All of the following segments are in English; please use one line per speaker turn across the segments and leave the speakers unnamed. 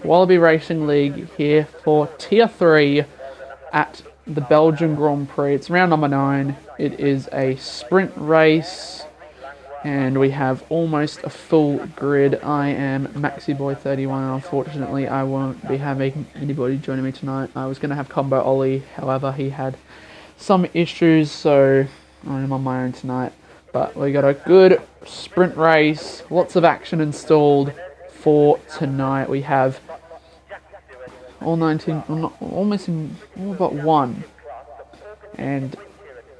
Wallaby Racing League here for Tier 3 at the Belgian Grand Prix. It's round number 9. It is a sprint race, and we have almost a full grid. I am MaxiBoy31. Unfortunately, I won't be having anybody joining me tonight. I was going to have Combo Ollie, however, he had some issues, so I'm on my own tonight. But we got a good sprint race, lots of action installed for tonight. We have all 19, all but one. And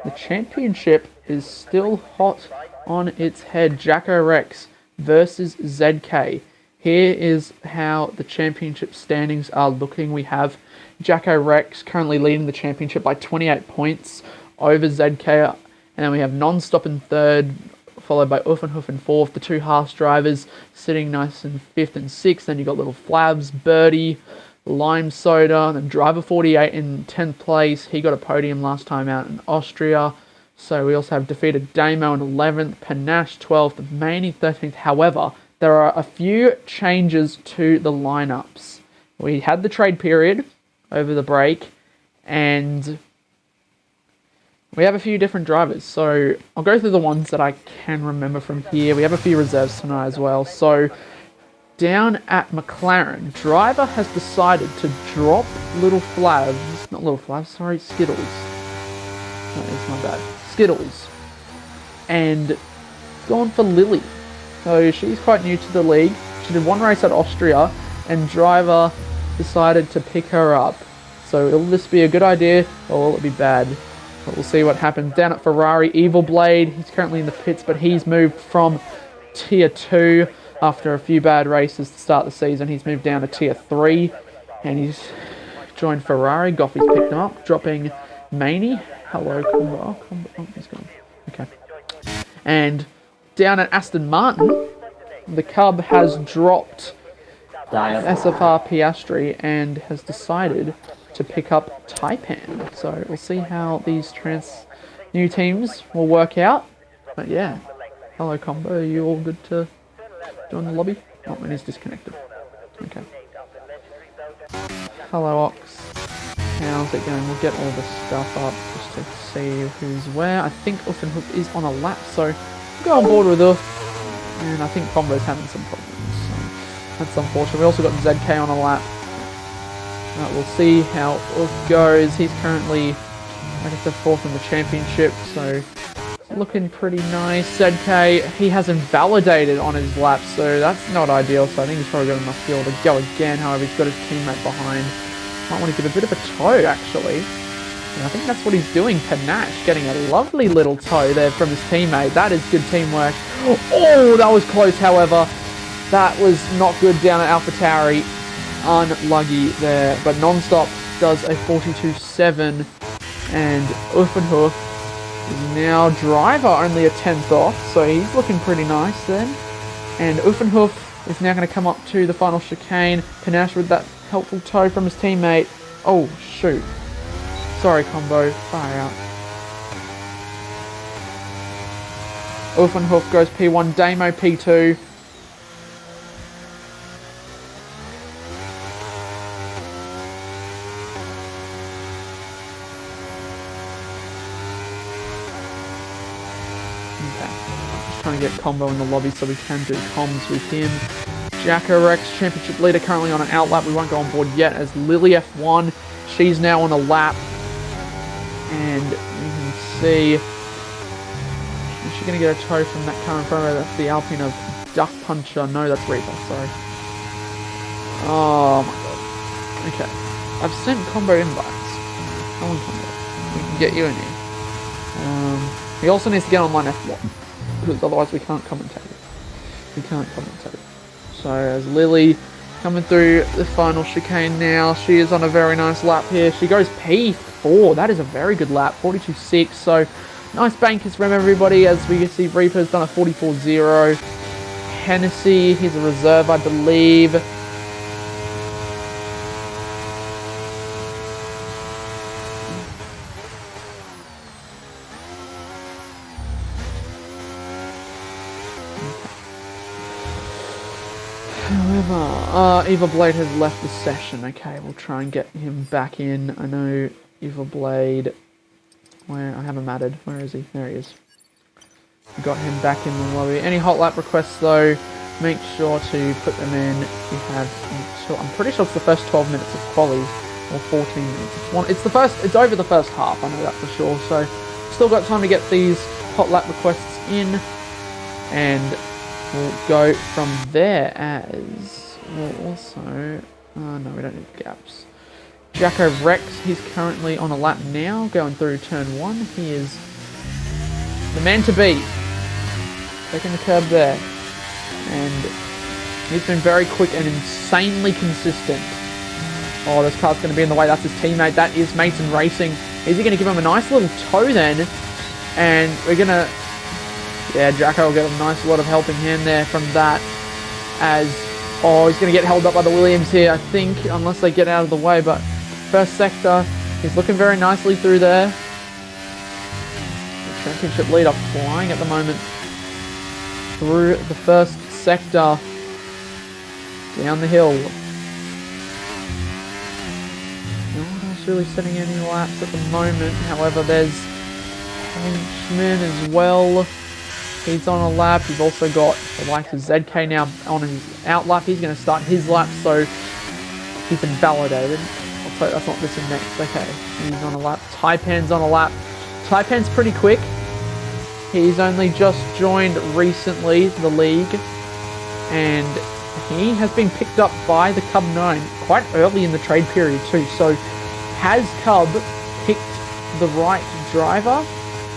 the championship is still hot on its head. Jacko Rex versus ZK. Here is how the championship standings are looking. We have Jacko Rex currently leading the championship by 28 points over ZK. And then we have Non-Stop in third, followed by Uffenhoof in fourth. The two Haas drivers sitting nice in fifth and sixth. Then you got Little Flabs, Birdie, Lime Soda, then Driver 48 in 10th place. He got a podium last time out in Austria. So we also have defeated Damo in 11th, Panache 12th, Maney 13th. However, there are a few changes to the lineups. We had the trade period over the break, and we have a few different drivers. So I'll go through the ones that I can remember from here. We have a few reserves tonight as well. So down at McLaren, driver has decided to drop Skittles. That is my bad. Skittles. And gone for Lily. So she's quite new to the league. She did one race at Austria, and driver decided to pick her up. So will this be a good idea, or will it be bad? But we'll see what happens. Down at Ferrari, Evil Blade. He's currently in the pits, but he's moved from Tier 2 after a few bad races to start the season. He's moved down to Tier 3, and he's joined Ferrari. Goffy's picked him up, dropping Maney. Hello, Combo. Oh, he's gone. Okay. And down at Aston Martin, the Cub has dropped SFR Piastri and has decided to pick up Taipan. So we'll see how these new teams will work out. But yeah, hello Combo, are you all good to join the lobby? Oh, and he's disconnected. Okay. Hello Ox, how's it going? We'll get all the stuff up just to see who's where. I think Uffenhoof is on a lap, so we'll go on board with Uff. And I think Combo's having some problems, so that's unfortunate. We also got ZK on a lap. We'll see how Uff goes. He's currently, like I said, fourth in the championship, so looking pretty nice. ZK, he hasn't validated on his lap, so that's not ideal. So I think he's probably got enough fuel to go again. However, he's got his teammate behind. Might want to give a bit of a tow, actually. And I think that's what he's doing. Panache getting a lovely little tow there from his teammate. That is good teamwork. Oh, that was close, however. That was not good down at AlphaTauri. Unlucky there, but Non-Stop does a 42.7, and Uffenhoof is now driver only a 10th off, so he's looking pretty nice then. And Uffenhoof is now going to come up to the final chicane. Panache with that helpful tow from his teammate. Oh shoot, sorry Combo, far out. Uffenhoof goes P1, Damo P2. Trying to get Combo in the lobby so we can do comms with him. Jacko Rex, championship leader, currently on an out lap. We won't go on board yet as Lily F1. She's now on a lap. And you can see, is she going to get a tow from that car in front of her? That's the Alpine of Duck Puncher. No, that's Reaper, sorry. Oh my god. Okay. I've sent Combo invites. Come on, Combo. We can get you in here. He also needs to get online F1. Because otherwise we can't commentate it. So as Lily coming through the final chicane now, she is on a very nice lap here. She goes P4. That is a very good lap, 42.6. So nice bankers from everybody. As we can see, Reaper's done a 44.0. Hennessy, he's a reserve, I believe. However, Evil Blade has left the session. Okay, we'll try and get him back in. I know Evil Blade... Where? I have him added. Where is he? There he is. Got him back in the lobby. Any hot lap requests, though, make sure to put them in. We have until... I'm pretty sure it's the first 12 minutes of quali, or 14 minutes. It's over the first half, I know that for sure. So, still got time to get these hot lap requests in. And we'll go from there as... We'll also... no, we don't need gaps. Jacko Rex, he's currently on a lap now, going through turn 1. He is the man to beat. Taking the curb there. And he's been very quick and insanely consistent. Oh, this car's going to be in the way. That's his teammate. That is Mason Racing. Is he going to give him a nice little tow then? And we're going to... Yeah, Jacko will get a nice lot of helping hand there from that. As... Oh, he's going to get held up by the Williams here, I think, unless they get out of the way. But first sector, he's looking very nicely through there. The championship leader flying at the moment through the first sector. Down the hill. No one else really setting any laps at the moment. However, there's Henchman as well. He's on a lap. You've also got the likes of ZK now on his out lap. He's going to start his lap, so he's invalidated. Also, that's not this in next. Okay, he's on a lap. Taipan's on a lap. Taipan's pretty quick. He's only just joined recently the league, and he has been picked up by the Cub 9 quite early in the trade period too. So, has Cub picked the right driver?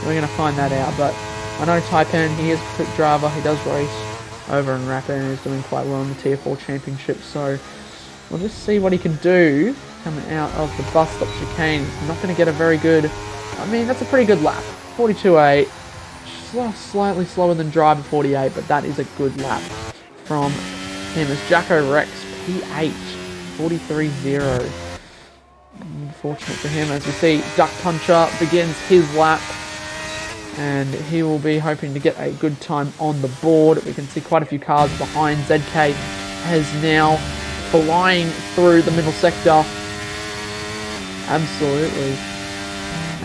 We're going to find that out, but I know Taipan, he is a quick driver, he does race over in Rapid and is doing quite well in the Tier 4 Championship, so we'll just see what he can do coming out of the bus stop chicane. He's not going to get a very good, I mean, that's a pretty good lap. 42.8, slightly slower than driver 48, but that is a good lap from him as Jacko Rex, P8, 43.0. Unfortunate for him as we see Duck Puncher begins his lap. And he will be hoping to get a good time on the board. We can see quite a few cars behind. ZK is now flying through the middle sector. Absolutely.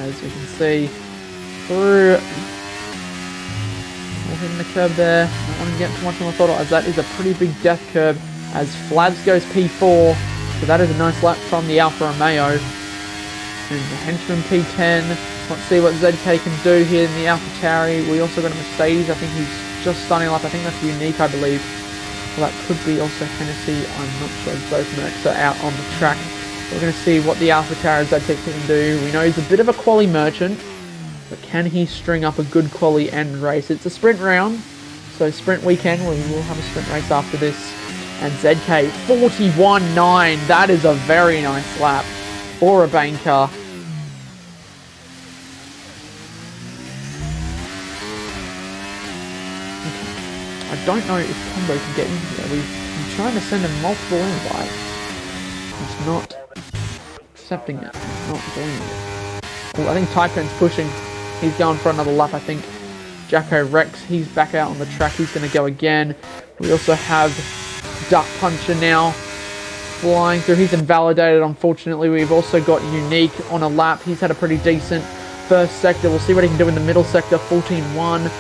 As we can see through... We're hitting the curb there. Don't want to get too much on the throttle as that is a pretty big death curb. As Flabs goes P4. So that is a nice lap from the Alfa Romeo. And the Henchman P10. Let's see what ZK can do here in the AlphaTauri. We also got a Mercedes. I think he's just starting up. I think that's unique, I believe. Well, that could be also Hennessy. I'm not sure. Both Mercs are out on the track. We're going to see what the AlphaTauri ZK can do. We know he's a bit of a quali merchant, but can he string up a good quali and race? It's a sprint round, so sprint weekend. We will have a sprint race after this. And ZK 41.9. That is a very nice lap for a banker. I don't know if Combo can get in here. We've been trying to send him multiple invites. He's not accepting it. He's not doing it. Well, I think Taipan's pushing. He's going for another lap, I think. Jacko Rex, he's back out on the track. He's going to go again. We also have Duck Puncher now flying through. He's invalidated, unfortunately. We've also got Unique on a lap. He's had a pretty decent first sector. We'll see what he can do in the middle sector. 14.1.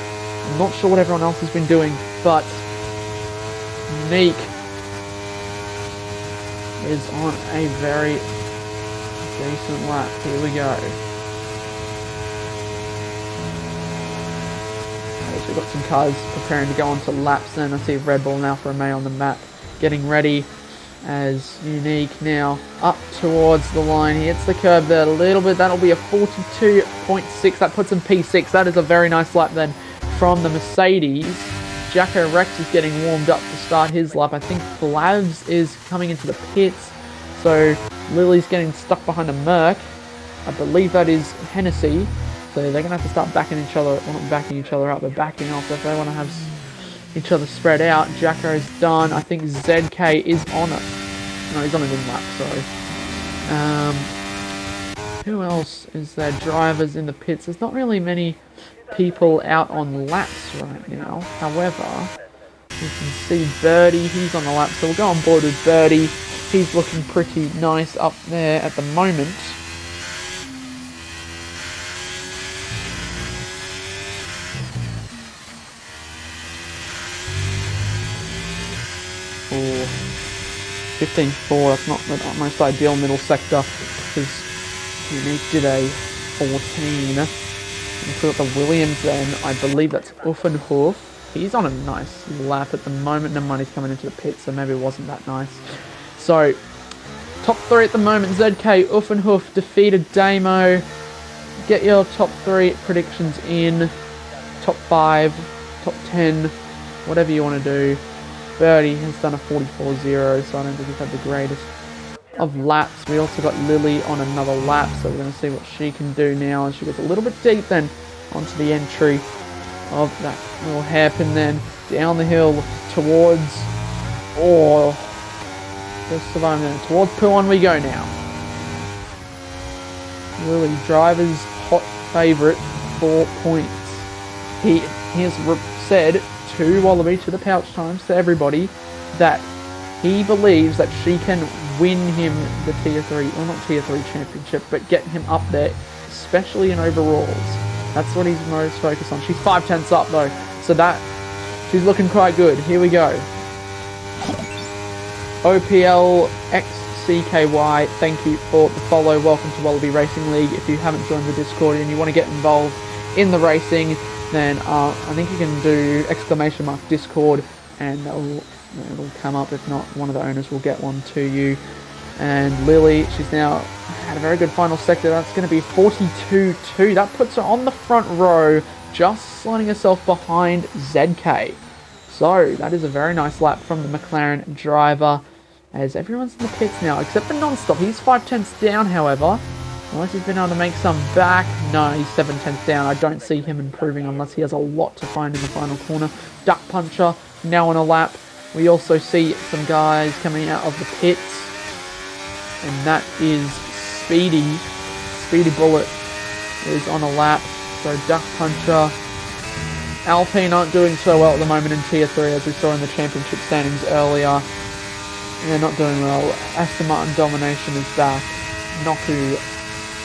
I'm not sure what everyone else has been doing, but Unique is on a very decent lap. Here we go. So we've got some cars preparing to go onto laps then. I see Red Bull and Alfa Romeo on the map getting ready as Unique now up towards the line. He hits the curb there a little bit. That'll be a 42.6. That puts him P6. That is a very nice lap then from the Mercedes. Jacko Rex is getting warmed up to start his lap. I think Flavs is coming into the pits. So Lily's getting stuck behind a Merc. I believe that is Hennessy. So they're going to have to start backing each other, well, not backing each other up, but backing off if they want to have each other spread out. Jacko's done. I think ZK is on it. No, he's on an in-lap, sorry. Who else is there? Drivers in the pits. There's not really many people out on laps right now. However, You can see Birdie, he's on the lap, so we'll go on board with Birdie. He's looking pretty nice up there at the moment. Oh, 15.4, that's not the most ideal middle sector, because Unique did a 14. And we've got the Williams then, I believe that's Uffenhof. He's on a nice lap at the moment. Never mind, he's coming into the pit, so maybe it wasn't that nice. So, top 3 at the moment. ZK, Uffenhof defeated Damo. Get your top 3 predictions in. Top 5, top 10, whatever you want to do. Birdie has done a 44.0, so I don't think he's had the greatest of laps. We also got Lily on another lap, so we're going to see what she can do now. And she gets a little bit deep then onto the entry of that little hairpin, then down the hill towards, just surviving there, towards P1 we go now. Lily, driver's hot favourite, 4 points. He has said to Wallaby, to the Pouch Times, to everybody, that he believes that she can win him the Tier 3, well not Tier 3 championship, but get him up there, especially in overalls. That's what he's most focused on. She's 5/10 up though, so she's looking quite good. Here we go. OPL XCKY, thank you for the follow. Welcome to Wallaby Racing League. If you haven't joined the Discord and you want to get involved in the racing, then I think you can do !Discord and it'll come up. If not, one of the owners will get one to you. And Lily, she's now had a very good final sector. That's going to be 42.2. That puts her on the front row, just sliding herself behind ZK. So that is a very nice lap from the McLaren driver, as everyone's in the pits now, except for Non-Stop. He's 5/10 down, however. Unless he's been able to make some back. No, he's 7/10 down. I don't see him improving unless he has a lot to find in the final corner. Duck Puncher now on a lap. We also see some guys coming out of the pits, and that is Speedy. Speedy Bullet is on a lap. So Duck Puncher. Alpine aren't doing so well at the moment in Tier 3, as we saw in the championship standings earlier. They're not doing well. Aston Martin Domination is back.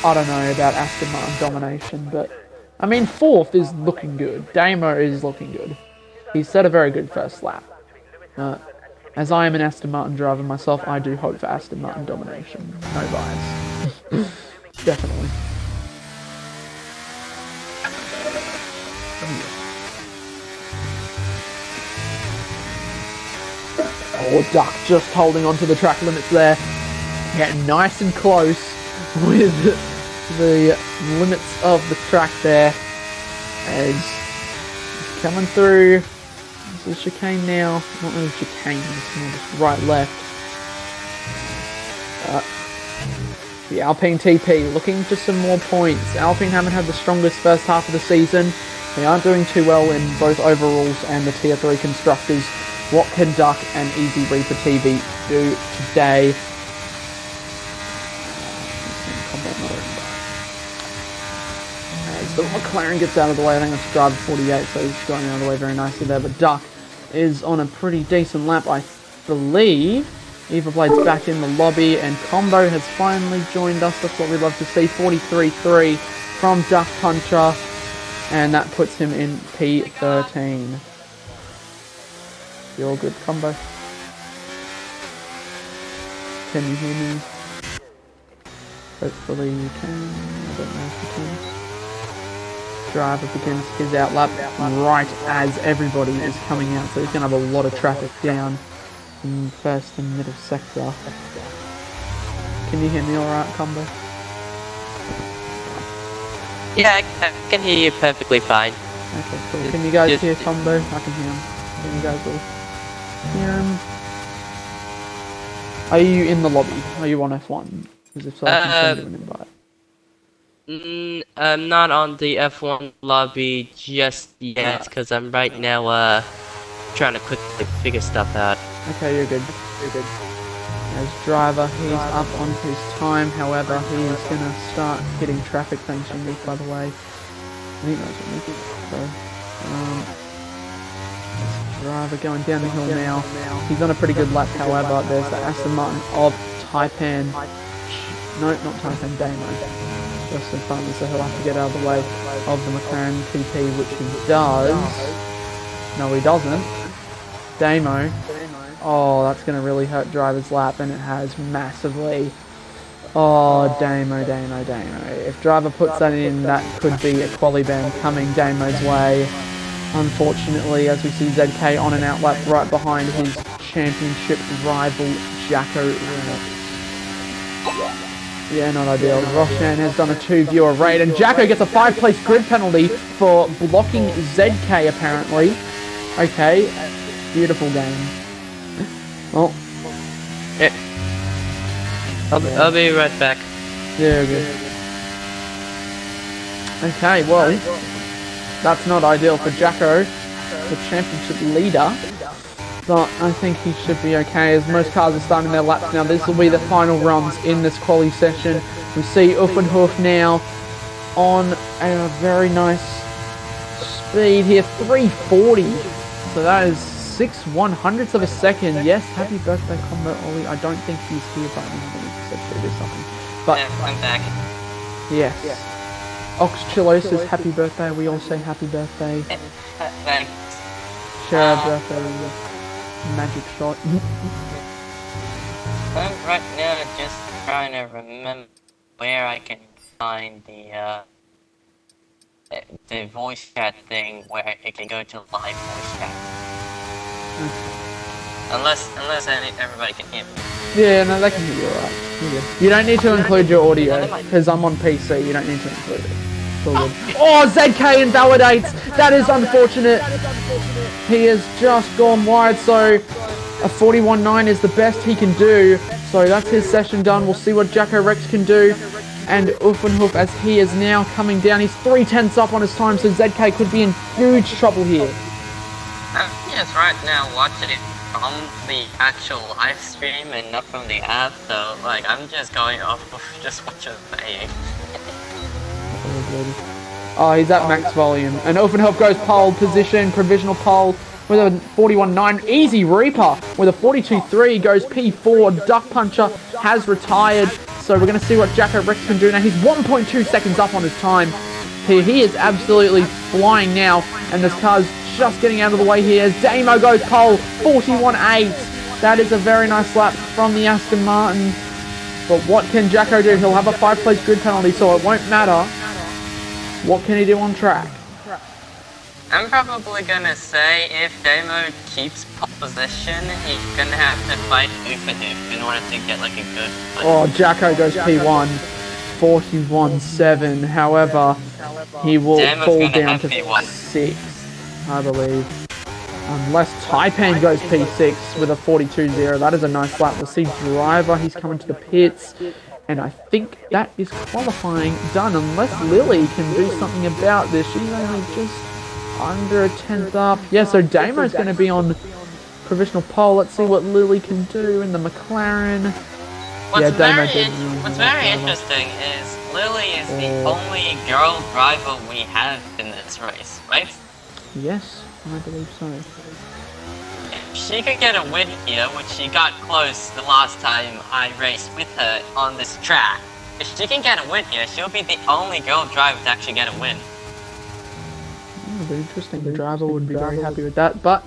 I don't know about Aston Martin Domination, but I mean, 4th is looking good. Damo is looking good. He set a very good first lap. As I am an Aston Martin driver myself, I do hope for Aston Martin Domination. No bias. Definitely. Oh, Duck just holding on to the track limits there. Getting nice and close with the limits of the track there. As he's coming through. This is chicane now. Not really chicane, it's more just right left. The Alpine TP looking for some more points. Alpine haven't had the strongest first half of the season. They aren't doing too well in both overalls and the Tier 3 constructors. What can Duck and Easy Reaper TV do today? As the McLaren gets out of the way, I think it's driver 48, so he's going out of the way very nicely there. But Duck is on a pretty decent lap, I believe. Everblade's back in the lobby, and Combo has finally joined us. That's what we love to see. 43.3 from Duck Puncher, and that puts him in P13. You all good, Combo? Can you hear me? Hopefully you can. I don't know if you can. Driver begins his outlap right as everybody is coming out, so he's going to have a lot of traffic down in first and middle sector. Can you hear me alright, Combo?
Yeah, I can hear you perfectly fine.
Okay, cool. Can you guys hear Combo? I can hear him. Can you guys all hear him? Are you in the lobby? Are you on F1? Because if so, I can send you an invite.
I'm not on the F1 lobby just yet, because I'm right now trying to quickly figure stuff out.
Okay, you're good. You're good. As driver, he's up on his time. However, he is going to start hitting traffic. Thanks, Nick, by the way. I think that's what Nick is. So, driver going down the hill now. He's on a pretty good lap, however. There's the Aston Martin of Taipan. No, not Taipan, Damo. Just in front of me, so he'll have to get out of the way of the McLaren TP, which he does. No, he doesn't. Damo. Oh, that's going to really hurt driver's lap, and it has massively. Oh, Damo. If driver puts that in, that could be a quali ban coming Damo's way. Unfortunately, as we see ZK on an outlap right behind his championship rival, Jacko. Yeah, not ideal. Roshan has done a 2-viewer raid, and Jacko gets a 5-place grid penalty for blocking ZK, apparently. Okay, beautiful game. Oh.
Yeah. I'll be right back.
Yeah, good. Okay, well, that's not ideal for Jacko, the championship leader. But I think he should be okay, as most cars are starting their laps now. This will be the final runs in this quali session. We see Uffenhof now on a very nice speed here, 340. So that is 6/100ths of a second. Yes, happy birthday, Combo Ollie. I don't think he's here, but I'm going to do something. But
Yeah, I'm back.
yes. Oxchillo says happy birthday. We all say happy birthday.
Thanks.
Share a birthday. Magic shot.
I'm right now just trying to remember where I can find the voice chat thing where it can go to live voice chat. Unless everybody can hear me.
Yeah, no, they can hear you alright. You don't need to include your audio, because I'm on PC, you don't need to include it. It's all good. Oh, ZK invalidates! That is unfortunate! He has just gone wide, so a 41.9 is the best he can do. So that's his session done. We'll see what Jacko Rex can do. And Uffenhof, as he is now coming down, he's 3/10 up on his time, so ZK could be in huge trouble here.
I'm just right now watching it from the actual live stream and not from the app, so like I'm just going off of just what you're saying.
Oh, he's at max volume. And Uffenhof goes pole position, provisional pole with a 41.9. Easy Reaper with a 42.3 goes P4. Duck Puncher has retired. So we're going to see what Jacko Rex can do now. He's 1.2 seconds up on his time. He is absolutely flying now. And this car's just getting out of the way here. As Damo goes pole, 41.8. That is a very nice lap from the Aston Martin. But what can Jacko do? He'll have a 5-place grid penalty, so it won't matter. What can he do on track?
I'm probably gonna say if Damo keeps pole position, he's gonna have to fight Uffenhof in order to get like a good fight.
Oh, Jacko goes P1, 41.7. However, he will fall down to 6, I believe. Unless Taipan goes P6 with a 42.0. That is a nice lap. We'll see Driver. He's coming to the pits. And I think that is qualifying done. Unless Lily can do something about this. She's only just under a 10th up. Yeah, so Damo's going to be on provisional pole. Let's see what Lily can do in the McLaren.
What's very interesting is Lily is the only girl driver we have in this race, right?
Yes, I believe so.
If she could get a win here, which she got close the last time I raced with her on this track. If she can get a win here, she'll be the only girl driver to actually get a win.
That'd be interesting. The driver would be very happy with that. But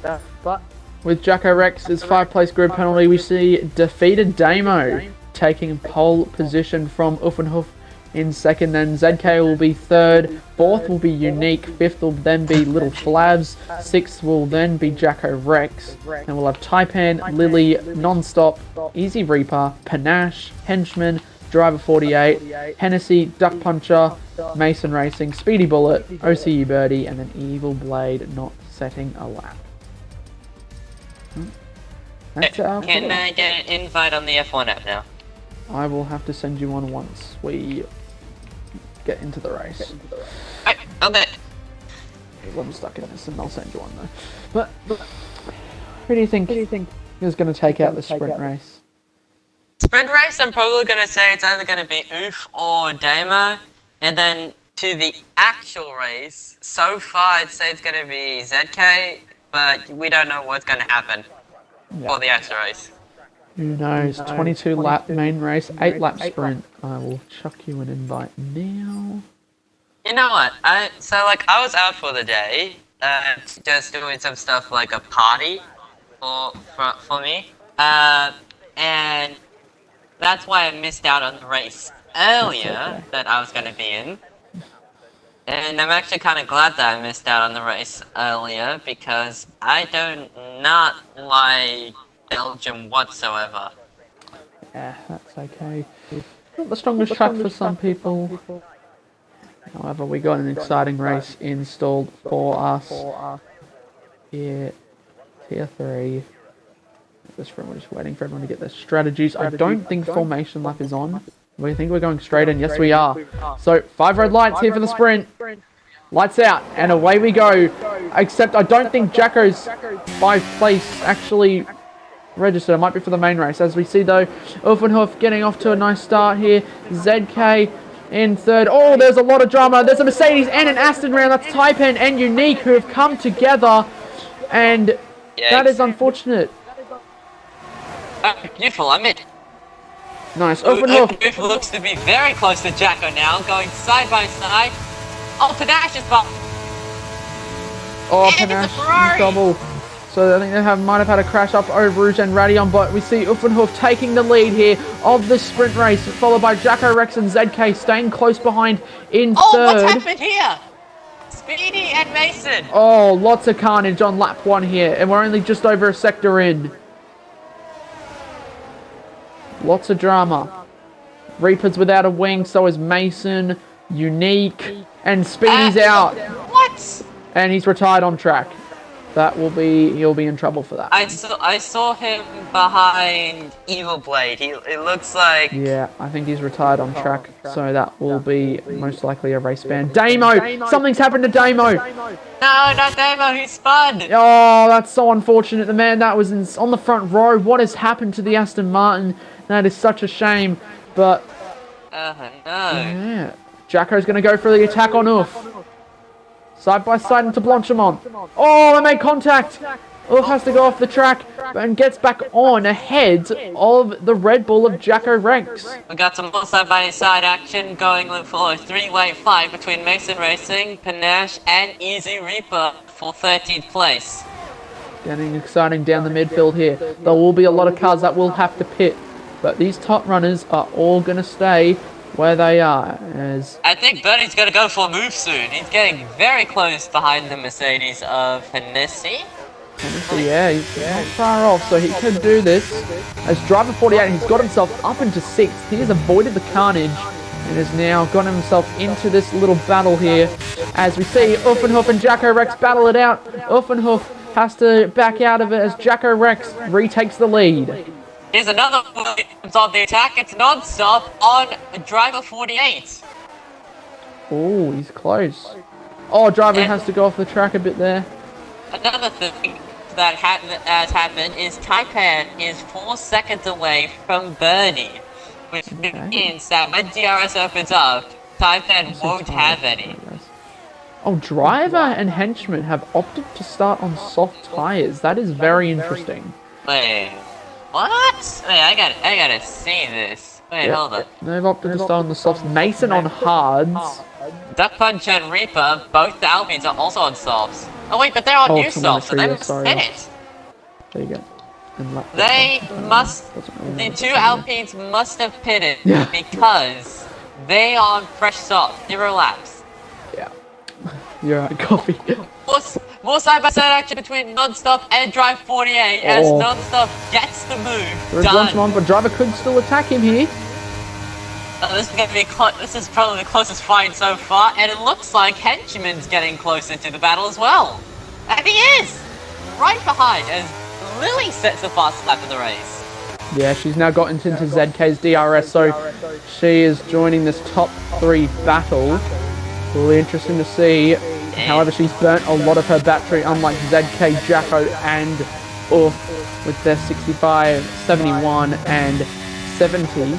with Jacko Rex's 5-place grid penalty, we see defeated Damo taking pole position from Uffenhof in second. Then ZK will be third. Fourth will be Unique. Fifth will then be Little Flabs. Sixth will then be Jacko Rex. And we'll have Taipan, Lily, Nonstop, Easy Reaper, Panache, Henchman, Driver 48, Hennessy, Duck Puncher, Mason Racing, Speedy Bullet, OCU Birdie, and then Evil Blade not setting a lap. That's our
Can I get an invite on the F1 app now?
I will have to send you one once we get into the race.
Okay.
I'm stuck in this, and I'll send you one though. But who do you think is going to take out the sprint race?
Sprint race, I'm probably going to say it's either going to be Oof or Damo. And then to the actual race, so far I'd say it's going to be ZK, but we don't know what's gonna happen for the extra race.
Who knows? 22 lap main race, 8 lap sprint. I will chuck you an invite now.
You know what? I was out for the day, just doing some stuff like a party for me, and that's why I missed out on the race earlier that I was gonna be in. And I'm actually kind of glad that I missed out on the race earlier because I don't not like Belgium whatsoever.
Yeah, that's okay. Not the strongest track for some people. However, we got an exciting race installed for us here, tier 3. We're just waiting for everyone to get their strategies. I don't think formation lap is on. We think we're going straight in. Yes, we are. So 5 red lights here for the sprint. Lights out, and away we go. Except I don't think Jacko's 5th place actually registered. It might be for the main race. As we see though, Uffenhof getting off to a nice start here. ZK in 3rd. Oh, there's a lot of drama. There's a Mercedes and an Aston round. That's Taipan and Unique who have come together, and that is unfortunate.
Beautiful, I'm in.
Nice. Uffenhof
looks to be very close to Jacko now, going side by side. Oh, Panache is bumped.
Oh, Panache double. So I think they might have had a crash up over Rouge and Radion, but we see Uffenhof taking the lead here of this sprint race, followed by Jacko, Rex and ZK staying close behind in 3rd.
Oh, what's happened here? Speedy and Mason.
Oh, lots of carnage on lap 1 here, and we're only just over a sector in. Lots of drama. Reaper's without a wing, so is Mason, Unique, and Speedy's out.
What?
And he's retired on track. He'll be in trouble for that.
I saw him behind Evil Blade. It looks like...
Yeah, I think he's retired on track, so that will be most likely a race ban. Damo! Something's happened to Damo!
No, not Damo, he spun!
Oh, that's so unfortunate. The man that was on the front row. What has happened to the Aston Martin? That is such a shame, but...
no.
Yeah. Jacko's going to go for the attack on Uff. Side by side into Blanchimont. Oh, they made contact. Uff has to go off the track and gets back on ahead of the Red Bull of Jacko Rex.
We got some more side by side action going for a 3-way fight between Mason Racing, Panache, and Easy Reaper for 13th place.
Getting exciting down the midfield here. There will be a lot of cars that will have to pit, but these top runners are all going to stay where they are. As
I think Bernie's going to go for a move soon. He's getting very close behind the Mercedes of Hennessy.
Yeah, he's not far off, so he can do this. As driver 48, he's got himself up into 6th. He has avoided the carnage and has now gotten himself into this little battle here. As we see Uffenhof and Jacko Rex battle it out. Uffenhof has to back out of it as Jacko Rex retakes the lead.
Here's another one on the attack. It's non-stop on driver 48.
Oh, he's close. Oh, driver has to go off the track a bit there.
Another thing that has happened is Taipan is 4 seconds away from Bernie, which means that when DRS opens up, Taipan won't have any.
Oh, driver and henchman have opted to start on soft tires. That is very interesting.
Wait, what? Wait, I gotta see this. Wait, hold up.
They've opted to start on the softs. Mason on hards.
Duck Punch and Reaper, both the Alpines are also on softs. Oh wait, but they're on new softs, so they must hit it.
There you go.
The 2 Alpines must have pitted because they are on fresh softs, 0 laps.
Yeah. You're right, coffee.
More side-by-side action between Non-Stop and Drive 48 as Non-Stop gets the move done.
But driver could still attack him here.
This is gonna be this is probably the closest fight so far, and it looks like Henchman's getting closer to the battle as well. And he is! Right behind as Lily sets the fast lap of the race.
Yeah, she's now gotten into ZK's DRS, so she is joining this top 3 battle. Really interesting to see. However, she's burnt a lot of her battery, unlike ZK, Jacko, and Uff with their 65, 71, and 70.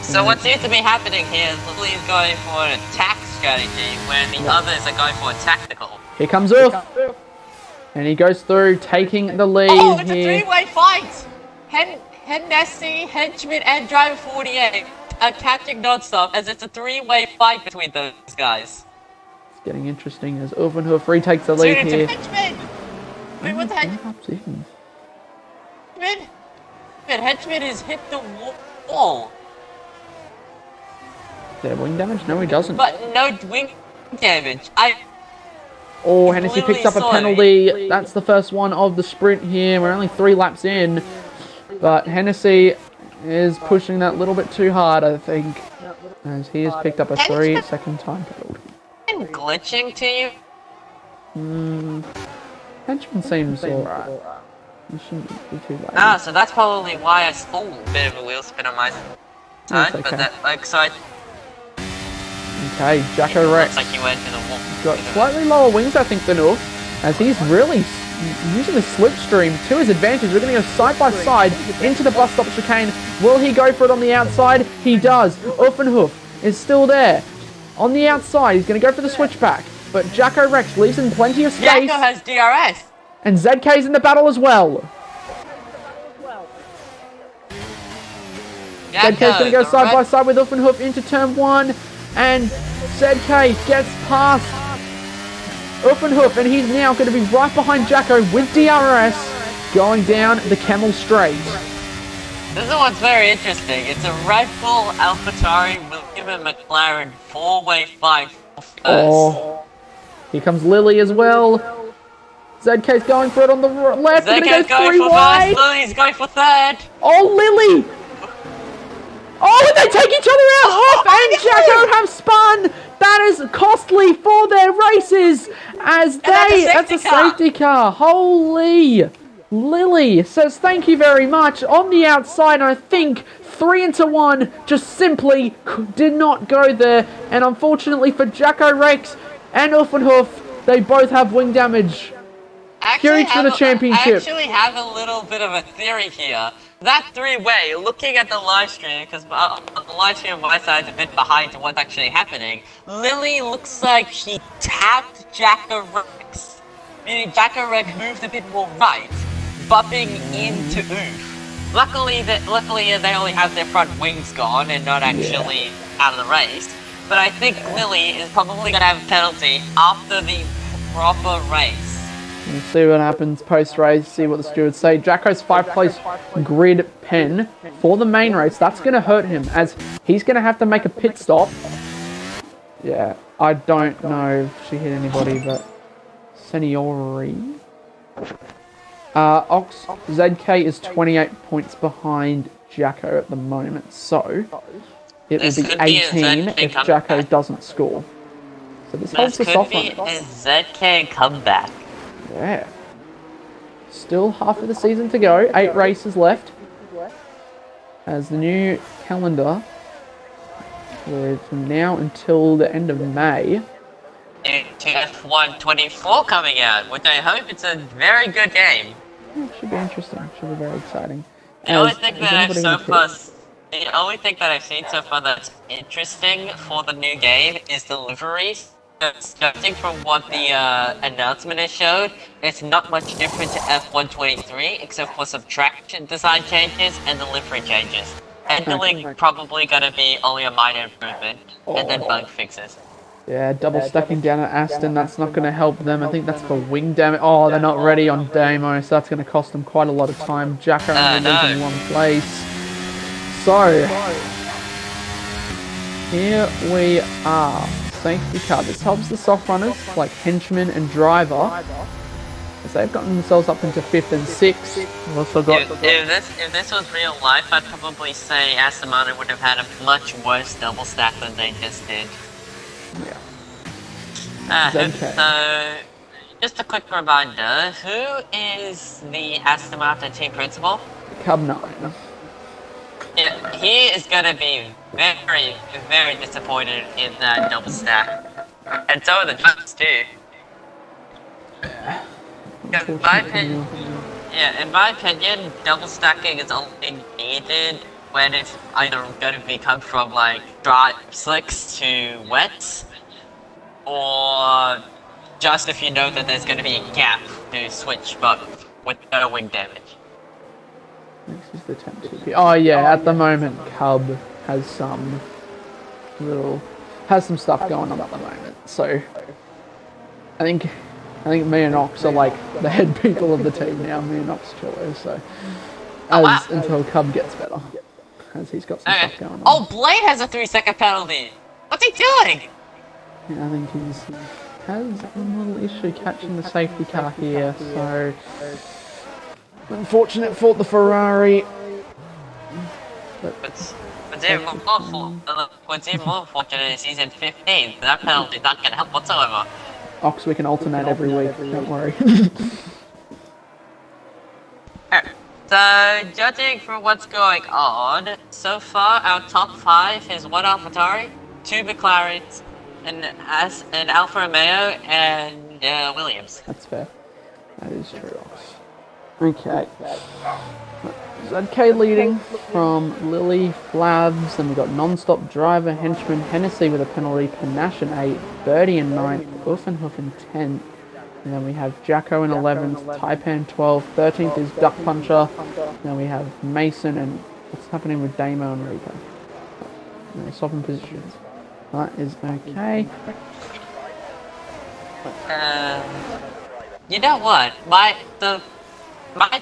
So what seems to be happening here is Lily is going for an attack strategy, where the others are going for a tactical.
Here comes Uff. And he goes through, taking the lead
Oh, it's a
here.
three-way fight! Hennessy, Henchman, and Driver 48 are catching non-stop as it's a three-way fight between those guys.
It's getting interesting as Ulvenhoof retakes the lead here.
Henchman! Wait, what's
Henchman?
Henchman has hit the wall.
Is there wing damage? No, he doesn't.
But no wing damage.
Oh, Hennessy picks up a penalty. That's the first one of the sprint here. We're only 3 laps in. But Hennessy is pushing that a little bit too hard, I think. As he has picked up a 3-second time penalty.
Glitching to you?
Henchman seems alright. He shouldn't be too late.
Ah, so that's probably why I stole a bit of a wheel spin on my side.
Okay.
But that, like, so I...
Okay, Jacko Rex.
Looks like you went to the wall.
Got slightly lower wings, I think, than Ulf, as he's really using the slipstream to his advantage. We're going to go side by side into the bus stop chicane. Will he go for it on the outside? He does. Ulfenhoof is still there. On the outside, he's going to go for the switchback, but Jacko Rex leaves him plenty of space.
Jacko has DRS.
And ZK's in the battle as well. ZK's going to go side by side with Ulfenhoof into turn 1. And ZK gets past Ulfenhoof, and he's now going to be right behind Jacko with DRS going down the Camel Straight.
This is what's very interesting. It's a Red Bull, AlphaTauri, William and McLaren 4-way fight first.
Oh, here comes Lily as well. ZK's going for it on the left.
ZK's going for first. Lily's going for third.
Oh, Lily! Oh, and they take each other out! Hoff and Jacko have spun! That is costly for their races as that's a safety car. Holy! Lily says thank you very much on the outside. I think 3 into 1 just simply did not go there. And unfortunately for Jacko Rex and Ulfenhoof, they both have wing damage. Huge for the championship.
I actually have a little bit of a theory here. That 3-way, looking at the live stream, because the live stream on my side is a bit behind to what's actually happening, Lily looks like she tapped Jacko Rex. Meaning Jacko Rex moved a bit more right, bumping into Oof. Luckily they only have their front wings gone and not actually out of the race. But I think Lily is probably going to have a penalty after the proper race.
We'll see what happens post-race, see what the stewards say. Jacko's 5th-place grid pen for the main race. That's going to hurt him, as he's going to have to make a pit stop. Yeah, I don't know if she hit anybody, but... Seniori. Ox ZK is 28 points behind Jacko at the moment, so... It will be 18 if Jacko doesn't score. So this holds us off on it.
This could be a ZK comeback.
Yeah. Still half of the season to go. 8 races left. As the new calendar, from now until the end of May.
F1 24 coming out, which I hope it's a very good game.
Yeah, should be interesting. Should be very exciting.
The only thing that I've seen so far that's interesting for the new game is the liveries. Judging from what the announcement has showed, it's not much different to F1 23, except for some track design changes and the livery changes. Handling probably gonna be only a minor improvement, and then bug fixes.
Yeah, double stacking down at Aston, that's not going to help them. I think that's for wing damage. Oh, they're not ready on Damo, so that's going to cost them quite a lot of time. Jacko only losing 1 place. So, here we are. Safety car. This helps the soft runners like Henchman and Driver, as they've gotten themselves up into 5th and 6th. We've also got
if this was real life, I'd probably say Aston Martin would have had a much worse double stack than they just did.
Yeah.
So, just a quick reminder, who is the Aston Martin team principal?
Cub 9.
Yeah, he is going to be very, very disappointed in that double stack. And so are the drivers too. In my opinion, double stacking is only needed when it's either going to become from like dry slicks to wets, or just if you know that there's going to be a gap to switch, but with no wing damage.
This is the temp TP. Oh yeah, at the moment Cub has some stuff going on at the moment. So I think me and Ox are like the head people of the team now. Me and Ox Chillo. So until Cub gets better, as he's got some stuff going on.
Oh, Blade has a 3-second penalty. What's he doing?
Yeah, I think he has a little issue catching the safety car here. So unfortunate for the Ferrari.
What's even more unfortunate is he's in 15th. That penalty's not going to help whatsoever.
Ox, we can alternate every week, don't worry.
So, judging from what's going on, so far our top 5 is 1 AlphaTauri, 2 McLarens, an Alfa Romeo, and Williams.
That's fair. That is true, Ox. Okay. ZK leading from Lily, Flavs, and we've got Non-Stop Driver, Henchman, Hennessy with a penalty, Panache in 8th, Birdie in 9th, Uffenhoff in 10th, and then we have Jacko in 11th, Taipan 12th, 13th is Duck Puncher, and then we have Mason, and what's happening with Damo and Rico? No, swapping positions. That is okay.
You know what? My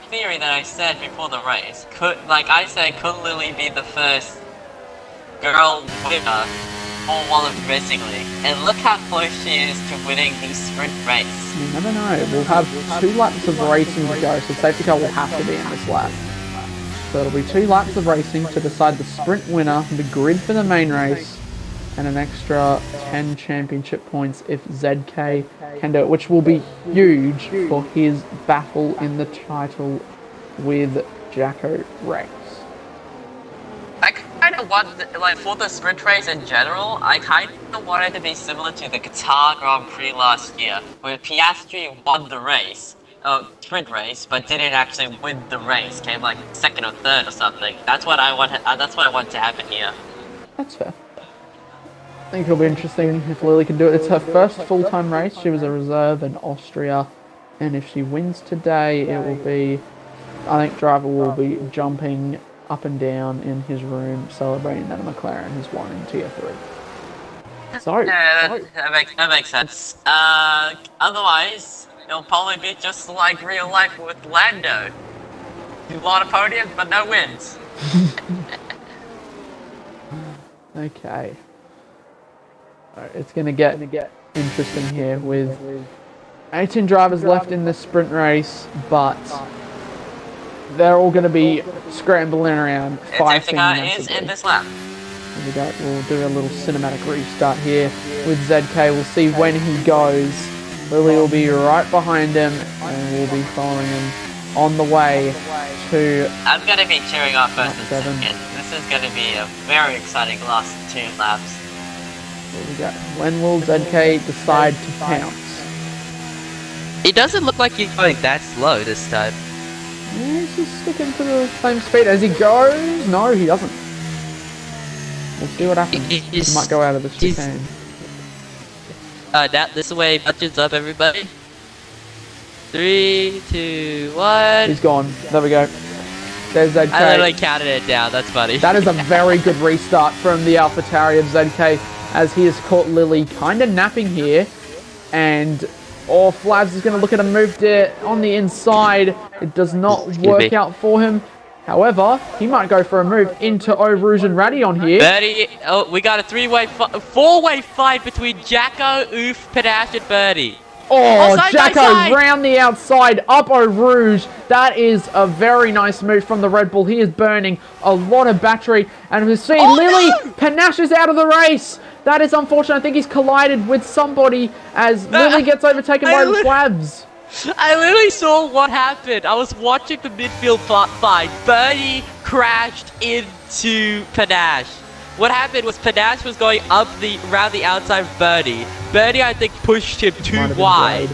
theory that I said before the race, could Lily be the first girl winner for Wallet Racing League? And look how close she is to winning the sprint race.
You never know. We'll have 2 laps of racing to go, so safety car will have to be in this lap. So it'll be 2 laps of racing to decide the sprint winner, the grid for the main race, and an extra 10 championship points if ZK can do it, which will be huge for his battle in the title with Jacko Rex.
I kind of want, for the sprint race in general, I kind of want it to be similar to the Qatar Grand Prix last year, where Piastri won the race, sprint race, but didn't actually win the race, came like 2nd or 3rd or something. That's what I want to happen here.
That's fair. I think it'll be interesting if Lily can do it. It's her first full-time race. She was a reserve in Austria, and if she wins today, it will be, I think Driver will be jumping up and down in his room celebrating that a McLaren has won in Tier 3. So,
yeah, that makes sense. Otherwise, it'll probably be just like real life with Lando. A lot of podiums, but no wins.
Okay. It's going to get interesting here with 18 drivers left in this sprint race, but they're all going to be scrambling around fighting.
Is in this lap.
Here we go. We'll do a little cinematic restart here with ZK. We'll see when he goes. Lily will be right behind him, and we'll be following him on the way to...
I'm going to be cheering off first and second. This is going to be a very exciting last 2 laps.
Here we go. When will ZK decide to pounce?
It doesn't look like he's going that slow this time.
Yeah, he's just sticking to the same speed as he goes. No, he doesn't. We'll see what happens. He might go out of the chicane.
Now this way, punches up, everybody. 3, 2, 1.
He's gone. There we go. There's ZK.
I literally counted it down. That's funny.
That is a very good restart from the AlphaTauri of ZK, as he has caught Lily kind of napping here. And Flavs is going to look at a move there on the inside. It does not work out for him. However, he might go for a move into Eau Rouge and Radillon here.
Birdie, oh, we got a 4-way fight between Jacko, Oof, Panache, and Birdie.
Oh, Jacko round the outside, up Eau Rouge. That is a very nice move from the Red Bull. He is burning a lot of battery. And we see Lily, no! Panache is out of the race. That is unfortunate. I think he's collided with somebody as Lily gets overtaken by the Flavs.
I literally saw what happened. I was watching the midfield fight. Birdie crashed into Panache. What happened was Panache was going up around the outside of Birdie. Birdie, I think, pushed him too wide.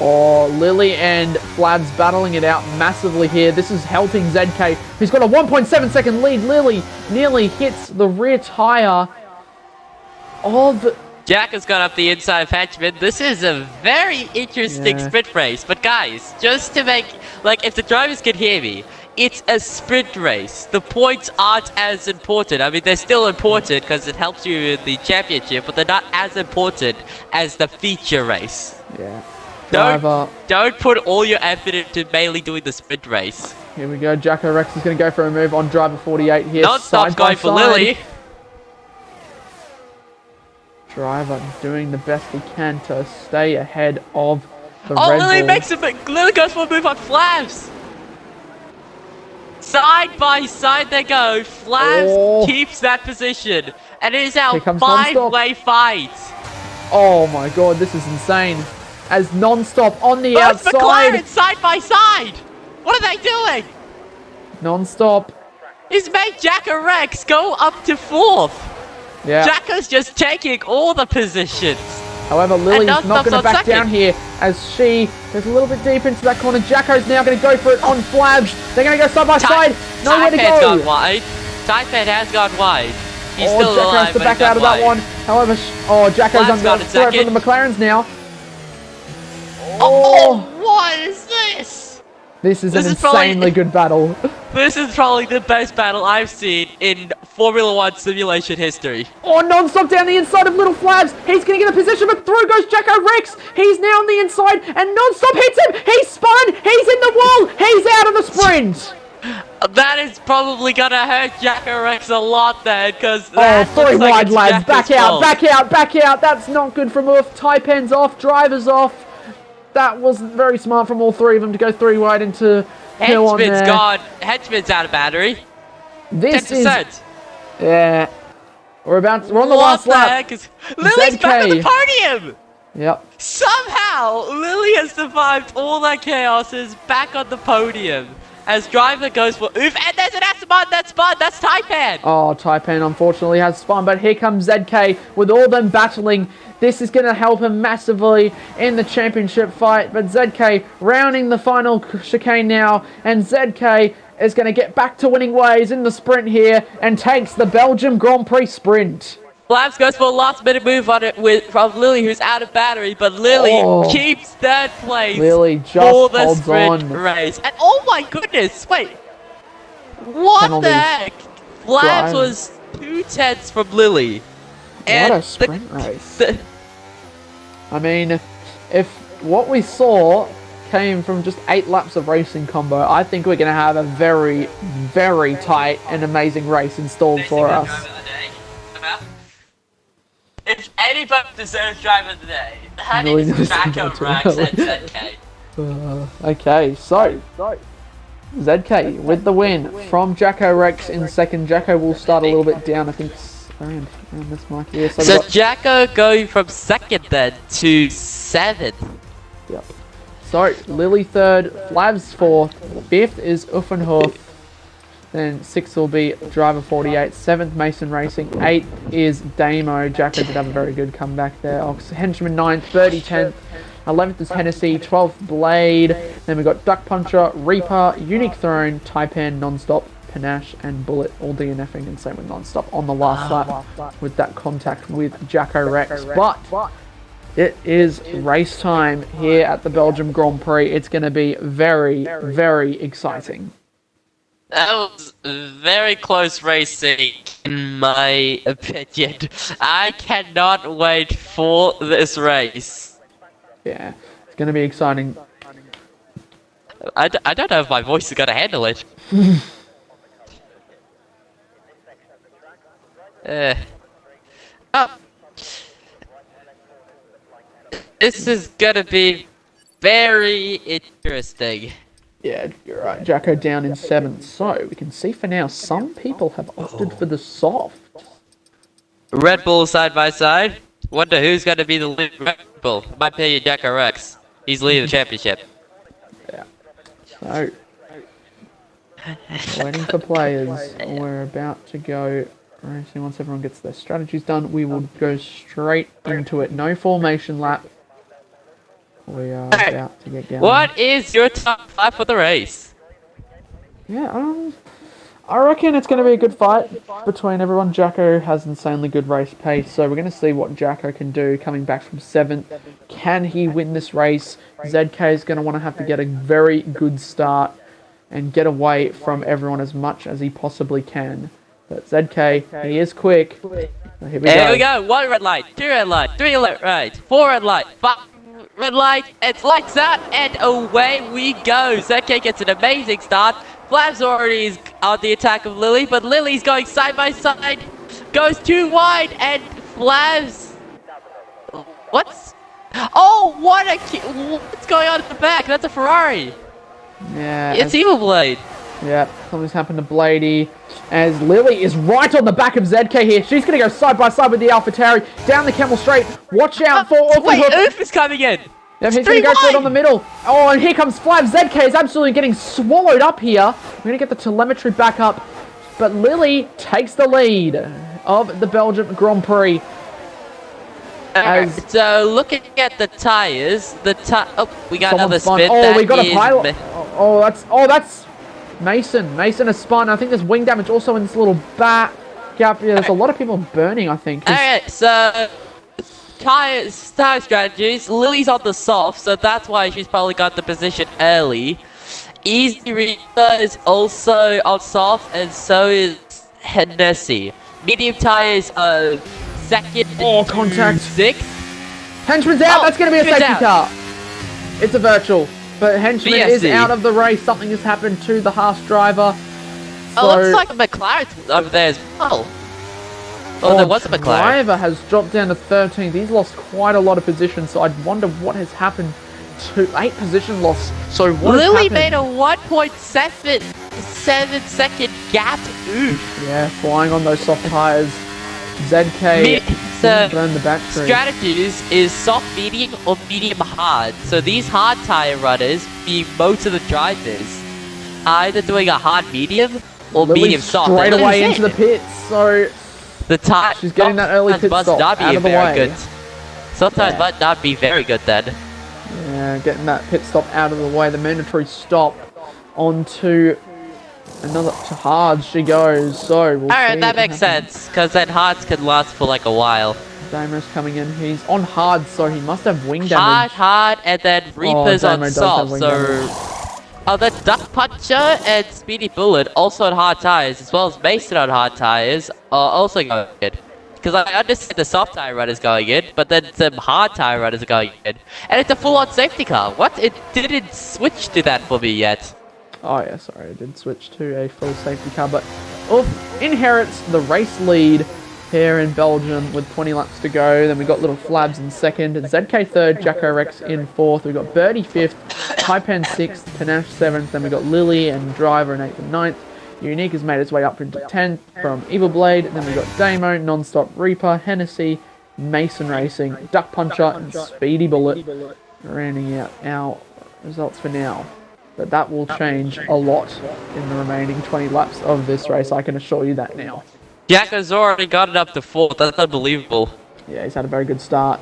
Oh, Lily and Flavs battling it out massively here. This is helping ZK, who's got a 1.7 second lead. Lily nearly hits the rear tire of
Jack has gone up the inside of Hatchman. This is a very interesting sprint race. But guys, just to make, like, if the drivers can hear me, it's a sprint race. The points aren't as important. I mean, they're still important because it helps you in the championship, but they're not as important as the feature race.
Yeah. Driver.
Don't put all your effort into mainly doing the sprint race.
Here we go. Jacko Rex is going to go for a move on driver 48 here.
Non-stop's going for Lily.
Driver doing the best he can to stay ahead of the
Oh,
Red
Lily
Bull.
makes it, but Lily goes for a move on Flavs. Side by side they go. Flavs keeps that position. And it is our five-way fight.
Oh my god, this is insane. As non-stop on the outside.
McLaren side by side. What are they doing?
Non-stop.
He's made Jacko Rex go up to 4th.
Yeah.
Jacko's just taking all the positions.
However, Lily's not going to back down here as she goes a little bit deep into that corner. Jacko's now going to go for it on Flabs. They're going to go side by side. Nowhere to go.
Taipan's gone wide. Taipan has gone wide. He's still
Jacko
alive,
has to
but
back out of that one. However, Jacko's on the threat from the McLarens now.
Oh, what is this?
This is an insanely good battle.
This is probably the best battle I've seen in Formula 1 simulation history.
Oh, non-stop down the inside of Little Flabs. He's going to get a position, but through goes Jacko Rex. He's now on the inside, and non-stop hits him. He's spun. He's in the wall. He's out of the sprint.
That is probably going to hurt Jacko Rex a lot then, because
three wide, lads. Back out, back out, back out. That's not good from Oof. Taipan's off. Driver's off. That wasn't very smart from all three of them to go 3 wide into Hill on there.
Henchman's gone. Henchman's out of battery.
This
10%.
is... Yeah. We're on the last lap.
Lily's back on the podium!
Yep.
Somehow, Lily has survived all that chaos, is back on the podium. As driver goes for oof, and there's an Esteban that's spun. That's Taipan.
Oh, Taipan unfortunately has spun, but here comes ZK with all them battling. This is going to help him massively in the championship fight, but ZK rounding the final chicane now, and ZK is going to get back to winning ways in the sprint here and takes the Belgium Grand Prix sprint.
Flaps goes for a last-minute move on it from Lily, who's out of battery, but Lily keeps third place for the sprint race. And oh my goodness, wait. What the heck? Flaps was 2/10 from Lily.
What a sprint race. I mean, if what we saw came from just 8 laps of racing combo, I think we're going to have a very, very tight and amazing race installed for us.
If anybody deserves driver of the day, that is Jacko Rex and ZK.
Okay, so ZK with the win from Jacko Rex in second. Jacko will start a little bit down, I think, around this mark here.
So Jacko going from second then to 7th.
Yep. So Lily third, Flabs fourth, 5th is Uffenhof. Then 6th will be Driver 48, 7th Mason Racing, 8th is Damo. Jacko did have a very good comeback there. Henchman 9th, 30 10th, 11th is Hennessy, 12th Blade. Then we've got Duck Puncher, Reaper, Unique Throne, Taipan, Nonstop, Panache, and Bullet all DNFing, and same with Nonstop on the last lap with that contact with Jacko Rex. But it is race time here at the Belgium Grand Prix. It's going to be very, very exciting.
That was very close racing, in my opinion. I cannot wait for this race.
Yeah, it's going to be exciting.
I don't know if my voice is going to handle it. This is going to be very interesting.
Yeah, you're right. Jacko down in 7th. So, we can see for now, some people have opted for the soft.
Red Bull side by side. Wonder who's going to be the lead Red Bull. Might be Jacko Rex. He's leading the championship.
Yeah. So, waiting for players. We're about to go racing. Once everyone gets their strategies done, we will go straight into it. No formation lap. We are about to get going.
What is your top 5 for the race?
Yeah, I reckon it's going to be a good fight between everyone. Jacko has insanely good race pace, so we're going to see what Jacko can do coming back from 7th. Can he win this race? ZK is going to want to have to get a very good start and get away from everyone as much as he possibly can. But ZK, he is quick. So here we go.
1 red light, 2 red light, 3 red light, 4 red light, 5 red light, it's lights out, and away we go. ZK gets an amazing start. Flav's already is on the attack of Lily, but Lily's going side by side, goes too wide, and Flav's... What's... Oh, what's going on at the back? That's a Ferrari.
Yeah.
It's Evil Blade.
Yeah, something's happened to Blady, as Lily is right on the back of ZK here. She's going to go side by side with the AlphaTauri, down the Camel Straight. Watch out for...
Wait, Oof is coming in.
Yeah, he's going to go for it on the middle. Oh, and here comes Flav. ZK is absolutely getting swallowed up here. We're going to get the telemetry back up. But Lily takes the lead of the Belgium Grand Prix.
So, looking at the tyres, we got another spin.
Oh, we got a pilot. Oh, that's Mason. Mason has spun. I think there's wing damage also in this little back gap. Yeah, there's a lot of people burning, I think.
Alright, so... Tire strategies. Lily's on the soft, so that's why she's probably got the position early. Easy Rita is also on soft, and so is Hennessy. Medium tires are second.
Oh, contact.
6th.
Henchman's out. That's going to be a safety car. It's a virtual, but Henchman is out of the race. Something has happened to the Haas driver. So...
Oh, looks like a McLaren over there as well. Oh, there was a McLaren.
Driver has dropped down to 13th. He's lost quite a lot of position, so I wonder what has happened to 8 position loss. So what
Lily made a 1.7 second gap. Oof.
Yeah, flying on those soft tires. ZK burned the battery.
Strategies is soft medium or medium hard. So these hard tire runners be most of the drivers either doing a hard medium or
Lily's
medium soft.
Straight away into the pits. So
the tire.
She's getting that early pit stop out of the way.
Good. Sometimes might not be very good then.
Yeah, getting that pit stop out of the way. The mandatory stop onto another to hards she goes. So we'll
Alright, that makes sense, because then hards can last for like a while.
Damo's coming in. He's on hard, so he must have wing damage.
Hard, and then Reaper's on soft. So
damage.
Oh, the Duck Puncher and Speedy Bullet also on hard tires, as well as Mason on hard tires, are also going in. Because I understand the soft tire run is going in, but then some hard tire runners are going in. And it's a full-on safety car. What? It didn't switch to that for me yet.
Oh yeah, sorry, I did switch to a full safety car, but Ulf inherits the race lead here in Belgium with 20 laps to go. Then we got Little Flabs in 2nd, ZK 3rd, Jacko Rex in 4th. We got Birdie 5th, Taipan 6th, Panache 7th. Then we got Lily and Driver in 8th and 9th. Unique has made its way up into 10th from Evil Blade. Then we got Damo, Nonstop Reaper, Hennessy, Mason Racing, Duck Puncher, and Speedy Bullet. Rounding out our results for now. But that will change a lot in the remaining 20 laps of this race, I can assure you that now.
Jacko's already got it up to 4th, that's unbelievable.
Yeah, he's had a very good start.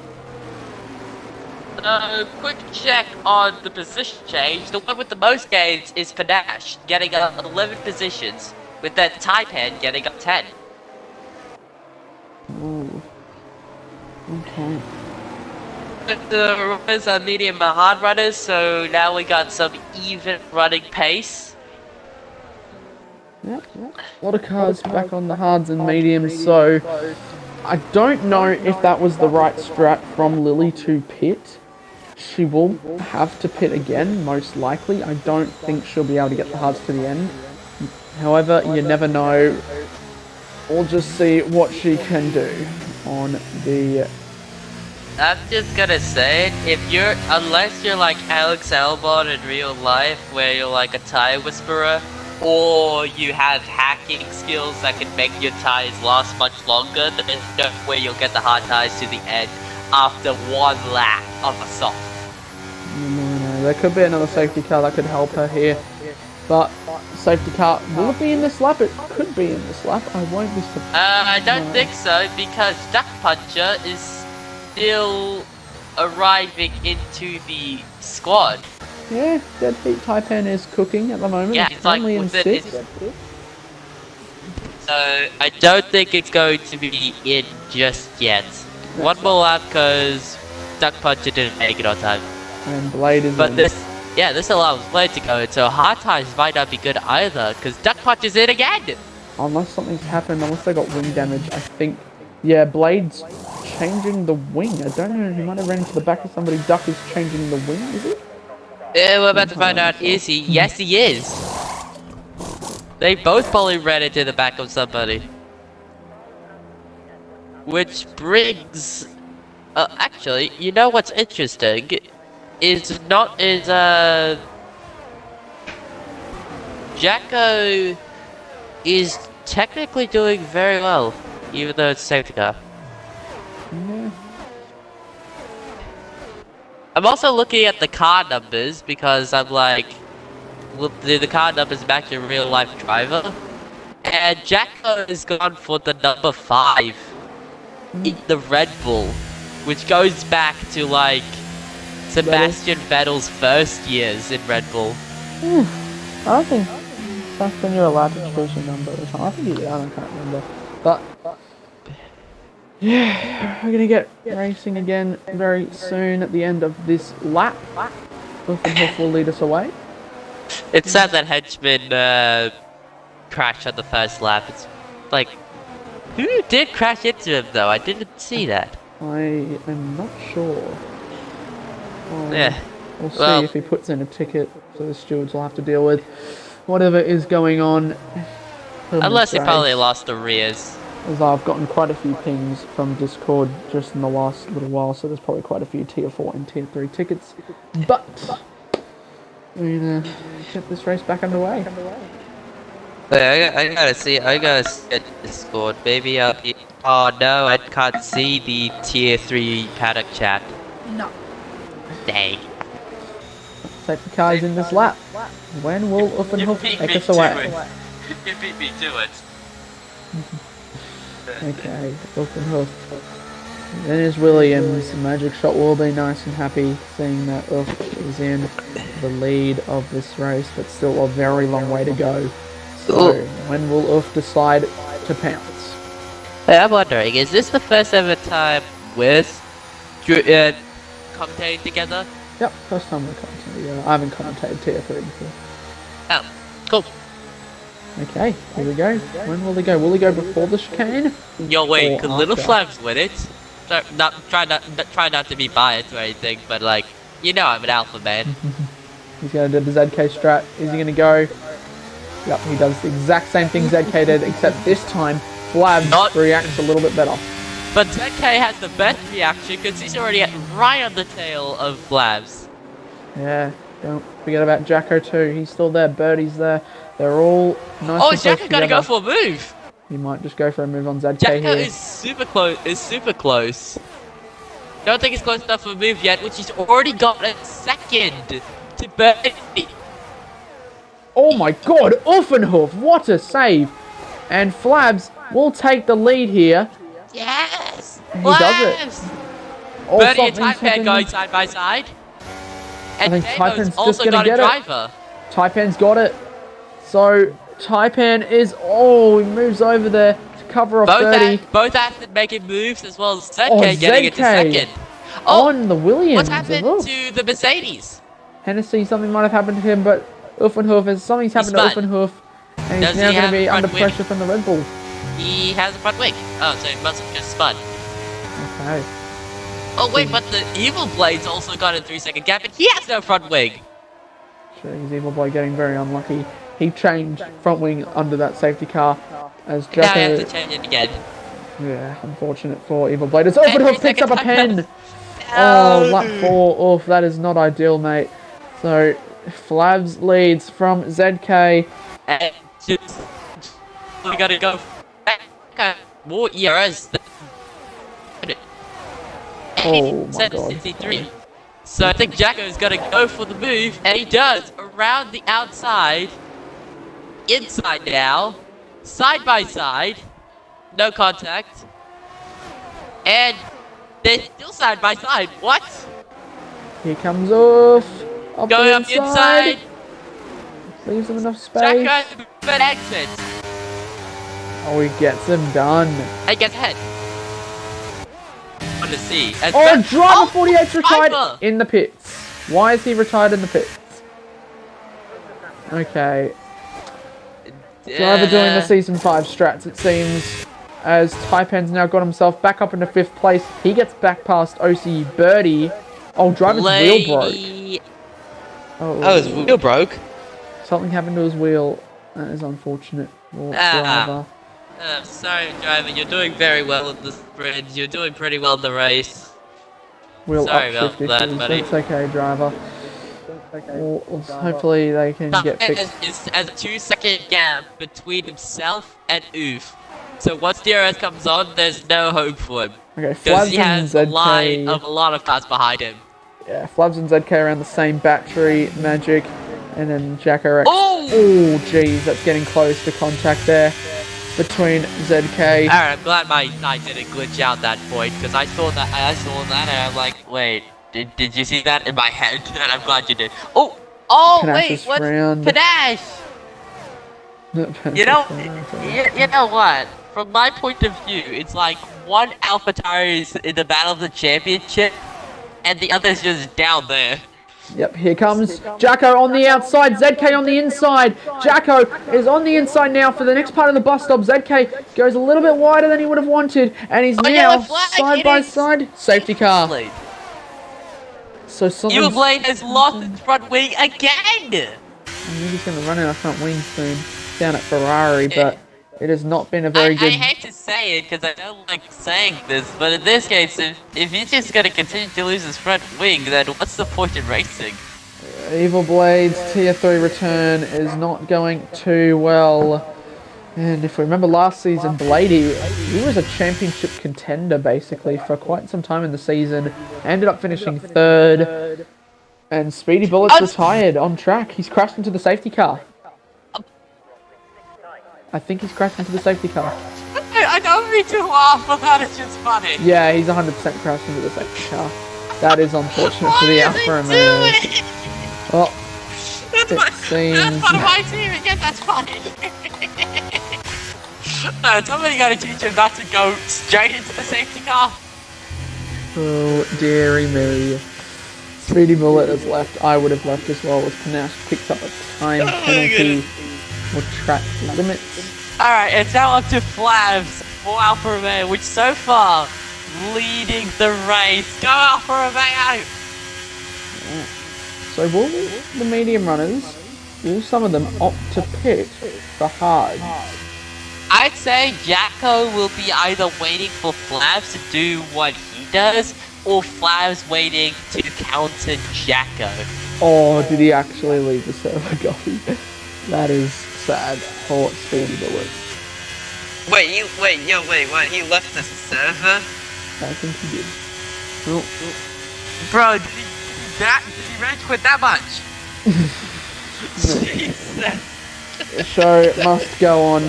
Quick check on the position change. The one with the most gains is Panache, getting 11 positions, with that Taipan getting up 10.
Ooh. Okay.
The runners are medium and hard runners, so now we got some even running pace.
Yep. A lot of cars back on the hards and mediums, so I don't know if that was the right strat from Lily to pit. She will have to pit again, most likely. I don't think she'll be able to get the hards to the end. However, you never know. We'll just see what she can do on the...
I'm just gonna say it, unless you're like Alex Albon in real life, where you're like a tire whisperer, or you have hacking skills that can make your tires last much longer, then there's no way you'll get the hard tires to the end after one lap of a soft.
No, there could be another safety car that could help her here, but safety car, will it be in this lap? It could be in this lap, I won't be surprised.
I don't think so, because Duck Puncher is still arriving into the squad.
Yeah, Dead Heat Taipan is cooking at the moment.
Yeah,
it's
it's like
only in
within
6th.
So I don't think it's going to be in just yet. One more lap because Duck Puncher didn't make it on time.
And Blade is
But
in.
this allows Blade to go, so hard times might not be good either because Duck Puncher's in again.
Unless something's happened, unless they got wing damage, I think. Yeah, Blade's changing the wing. I don't know, he might have ran into the back of somebody. Duck is changing the wing, is it?
Yeah, we're about to find out. Is he? Yes, he is. They both probably ran into the back of somebody. Which brings... actually, you know what's interesting? Jacko is technically doing very well, even though it's a safety car.
Yeah.
I'm also looking at the car numbers because I'm like, do the car numbers match a real life driver? And Jacko has gone for the number 5 in the Red Bull, which goes back to like Sebastian Vettel's first years in Red Bull.
I don't think that's when you're allowed to choose your number or something. I think you did, I can't remember. But yeah, we're gonna get racing again very soon at the end of this lap. Wolfenhoff will lead us away.
It's sad that Henchman crashed on the first lap. It's like, who did crash into him though? I didn't see that.
I am not sure.
Yeah.
We'll see if he puts in a ticket, so the stewards will have to deal with whatever is going on.
Unless he probably lost the rears.
As I've gotten quite a few pings from Discord just in the last little while, so there's probably quite a few tier 4 and tier 3 tickets. But we're gonna get this race back underway.
Wait, I gotta see Discord. Maybe I'll be... Oh no, I can't see the tier 3 paddock chat.
No.
Dang.
Safety cars in this lap. When will Uffenhoff take us away?
You beat me to it.
Okay, Uffenhoff. Then is Williams. Magic Shot will be nice and happy seeing that Uff is in the lead of this race, but still a very long way to go. So, when will Uff decide to pounce?
Hey, I'm wondering, is this the first ever time with commentating together?
Yep, first time we're commentating together. I haven't commentated tier 3 before.
Oh, cool.
Okay, here we go. When will they go? Will they go before the chicane?
Yo, wait, could Little
after?
Flaps win it? Try not to be biased or anything, but like, you know I'm an alpha man.
He's going to do the ZK strat. Is he going to go? Yep, he does the exact same thing ZK did, except this time Flabs reacts a little bit better.
But ZK has the best reaction because he's already right on the tail of Flabs.
Yeah, don't forget about Jacko too. He's still there. Birdie's there. They're all nice.
Oh, is Jacko gonna go for a move?
He might just go for a move on ZK
Jacko
here.
is super close. Don't think he's close enough for a move yet, which he's already got a second to Birdie.
Oh my god, Uffenhoff, what a save! And Flabs will take the lead here.
Yes!
He does it. Oh,
Birdie and
something's
Taipan
happening.
going side by side. And
I think
Damo's
Taipan's just
also
gonna
got a
get it.
driver.
Taipan's got it. So, Taipan is... Oh, he moves over there to cover off Birdie.
Both Aston making moves as well as ZK
Oh,
getting it to
ZK.
second. Oh,
On the Williams.
what's happened to the Mercedes?
Hennessy, something might have happened to him, but Uffenhoff, something's happened to
spun.
Uffenhoff. And he's
Does
now
he
going to
have
be
front
under
wing?
pressure from the Red Bull.
He has a front wing. Oh, so he must have just spun.
Okay.
Oh wait, but the Evil Blade's also got a 3-second gap and he has no front wing.
Sure, he's Evil Boy getting very unlucky. He changed front wing under that safety car as Jacko...
Now I have to change it again.
Yeah, unfortunate for Evil Blade. As Uffenhoff picks up a pen!
Oh,
Oh, lap 4. Oof, that is not ideal, mate. So, Flabs leads from ZK.
And just... We gotta go back. More ERS than...
Oh my god.
63. So I think Jacko's gonna go for the move, and he does, around the outside, inside now, side by side, no contact, and they're still side by side. What?
Here comes Uff. Up
Going
the
up the inside.
Leaves him enough space.
Jacko, but exit.
Oh, he gets him done.
Hey, gets ahead. Want to see? And
Oh, driver 48's retired
driver!
in the pits. Why is he retired in the pits? Okay. Driver doing the Season 5 strats, it seems, as Taipan's now got himself back up into 5th place. He gets back past OC Birdie. Oh, driver's wheel broke.
Oh, his wheel broke?
Something happened to his wheel. That is unfortunate for driver.
Sorry, driver. You're doing very well in the sprint. You're doing pretty well in the race.
Wheel
Sorry
up
about that,
issues.
buddy.
That's okay, driver. Well, hopefully they can get fixed.
It's a 2-second gap between himself and Oof. So once DRS comes on, there's no hope for him.
Okay,
Because
Flavs
he
and
has a line
ZK.
of a lot of cars behind him.
Yeah, Flavs and ZK around the same battery, Magic, and then Jacko Rex.
Oh!
Oh, jeez, that's getting close to contact there between ZK.
Alright, I'm glad my I didn't glitch out that point, because I saw that and I'm like, wait, did you see that in my head? And I'm glad you did. Oh! Oh,
Panash's
wait, what's
round.
Panache? You know, you know what? From my point of view, it's like one AlphaTauri is in the battle of the championship, and the other's just down there.
Yep, here comes Jacko on the outside, ZK on the inside. Jacko is on the inside now for the next part of the bus stop. ZK goes a little bit wider than he would have wanted, and he's now side by side. Safety car. So something.
Yellow Blade has lost its front wing again!
I think he's going to run out of front wing soon down at Ferrari, but it has not been a very good...
I hate to say it, because I don't like saying this, but in this case, if he's just going to continue to lose his front wing, then what's the point in racing?
Evil Blade's Tier 3 return is not going too well. And if we remember last season, Bladey, he was a championship contender basically for quite some time in the season. Ended up finishing 3rd. And Speedy Bullet's retired on track. He's crashed into the safety car. I think he's crashed into the safety car.
I don't mean to laugh, but that is just funny.
Yeah, he's 100% crashed into the safety car. That is unfortunate for the Alpha Romeo. Well, it seems...
That's part of my team, again, that's funny. Somebody gotta teach him not to go straight into the safety car.
Oh, dearie me. Speedy Bullet has left. I would have left as well as Panache picks up a time penalty for track limits.
Alright, it's now up to Flavs for Alfa Romeo, which so far leading the race. Go Alfa Romeo!
So will the medium runners, will some of them opt to pit for hards?
I'd say Jacko will be either waiting for Flavs to do what he does, or Flavs waiting to counter Jacko.
Or did he actually leave the server, Goffy? That is sad for Speedy Bullet.
Wait, what? He left the server?
I think he did. Oh.
Bro, did he rage quit that much? Jesus.
The show must go on.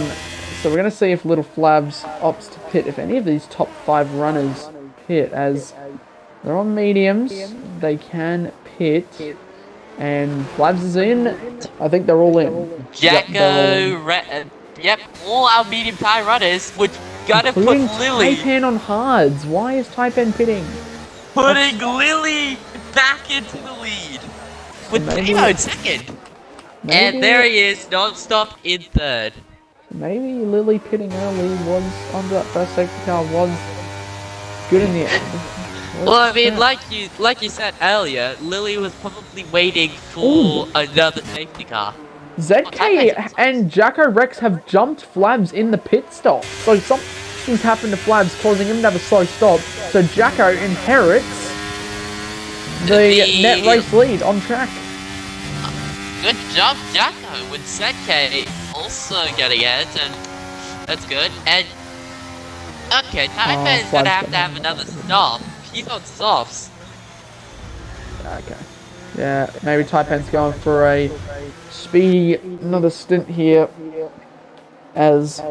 So we're going to see if Little Flavs opts to pit, if any of these top 5 runners pit, as they're on mediums, they can pit, and Flavs is in. I think they're all in.
Jacko, yep, all our medium tire runners, which gotta put Lily.
Taipan on hards. Why is Taipan pitting?
Putting Lily back into the lead. With Timo in 2nd. And there he is, non-stop in 3rd.
Maybe Lily pitting early was onto that first safety car was good in the end.
Well, I mean, like you said earlier, Lily was probably waiting for another safety car.
ZK and Jacko Rex have jumped Flavs in the pit stop. So something's happened to Flavs, causing him to have a slow stop. So Jacko inherits the net race lead on track.
Good job, Jacko, with ZK also getting it, and that's good. And okay, Taipan's gonna have another stop. He's on softs.
Okay. Yeah, maybe Taipan's going for a speedy another stint here, as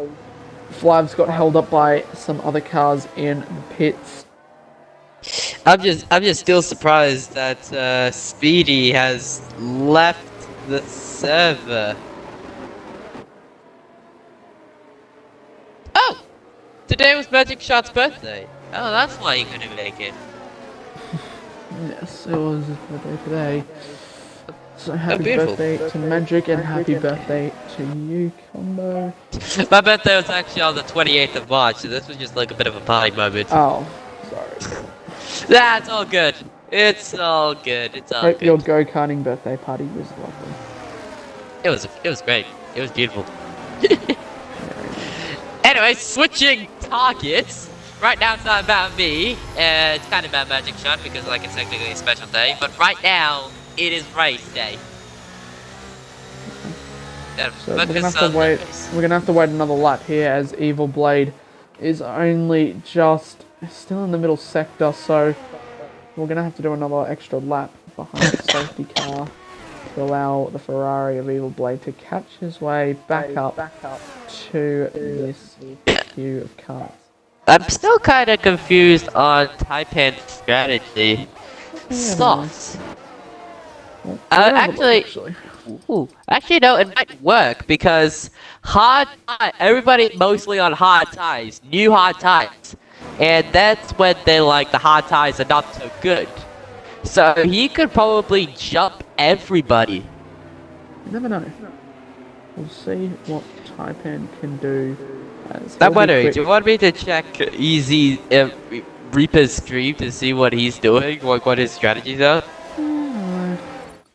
Flavs got held up by some other cars in the pits.
I'm just still surprised that Speedy has left the server. Today was Magic Shot's birthday. Oh, that's why you couldn't make it.
Yes, it was his birthday today. So happy
beautiful.
birthday to Magic and happy birthday to you, Combo.
My birthday was actually on the 28th of March, so this was just like a bit of a party moment.
Oh, sorry.
That's all good. It's all good. It's all
Hope
good.
your go-karting birthday party was lovely.
It was great. It was beautiful. Anyway, switching targets. Right now it's not about me. It's kind of about Magic Shot because like it's technically a special day. But right now it is race day.
So we're gonna have to wait. We're gonna have to wait another lap here as Evil Blade is only just still in the middle sector. So we're gonna have to do another extra lap behind the safety car to allow the Ferrari of Evil Blade to catch his way back up to this queue of cars.
I'm still kind of confused on Taipan's strategy. Slots. Actually, no, it might work because everybody mostly on hard ties, new hard ties, and that's when they like the hard ties are not so good. So he could probably jump everybody.
You never know. We'll see what Taipan can do.
I'm wondering, do you want me to check Easy Reaper's stream to see what he's doing, what his strategies are?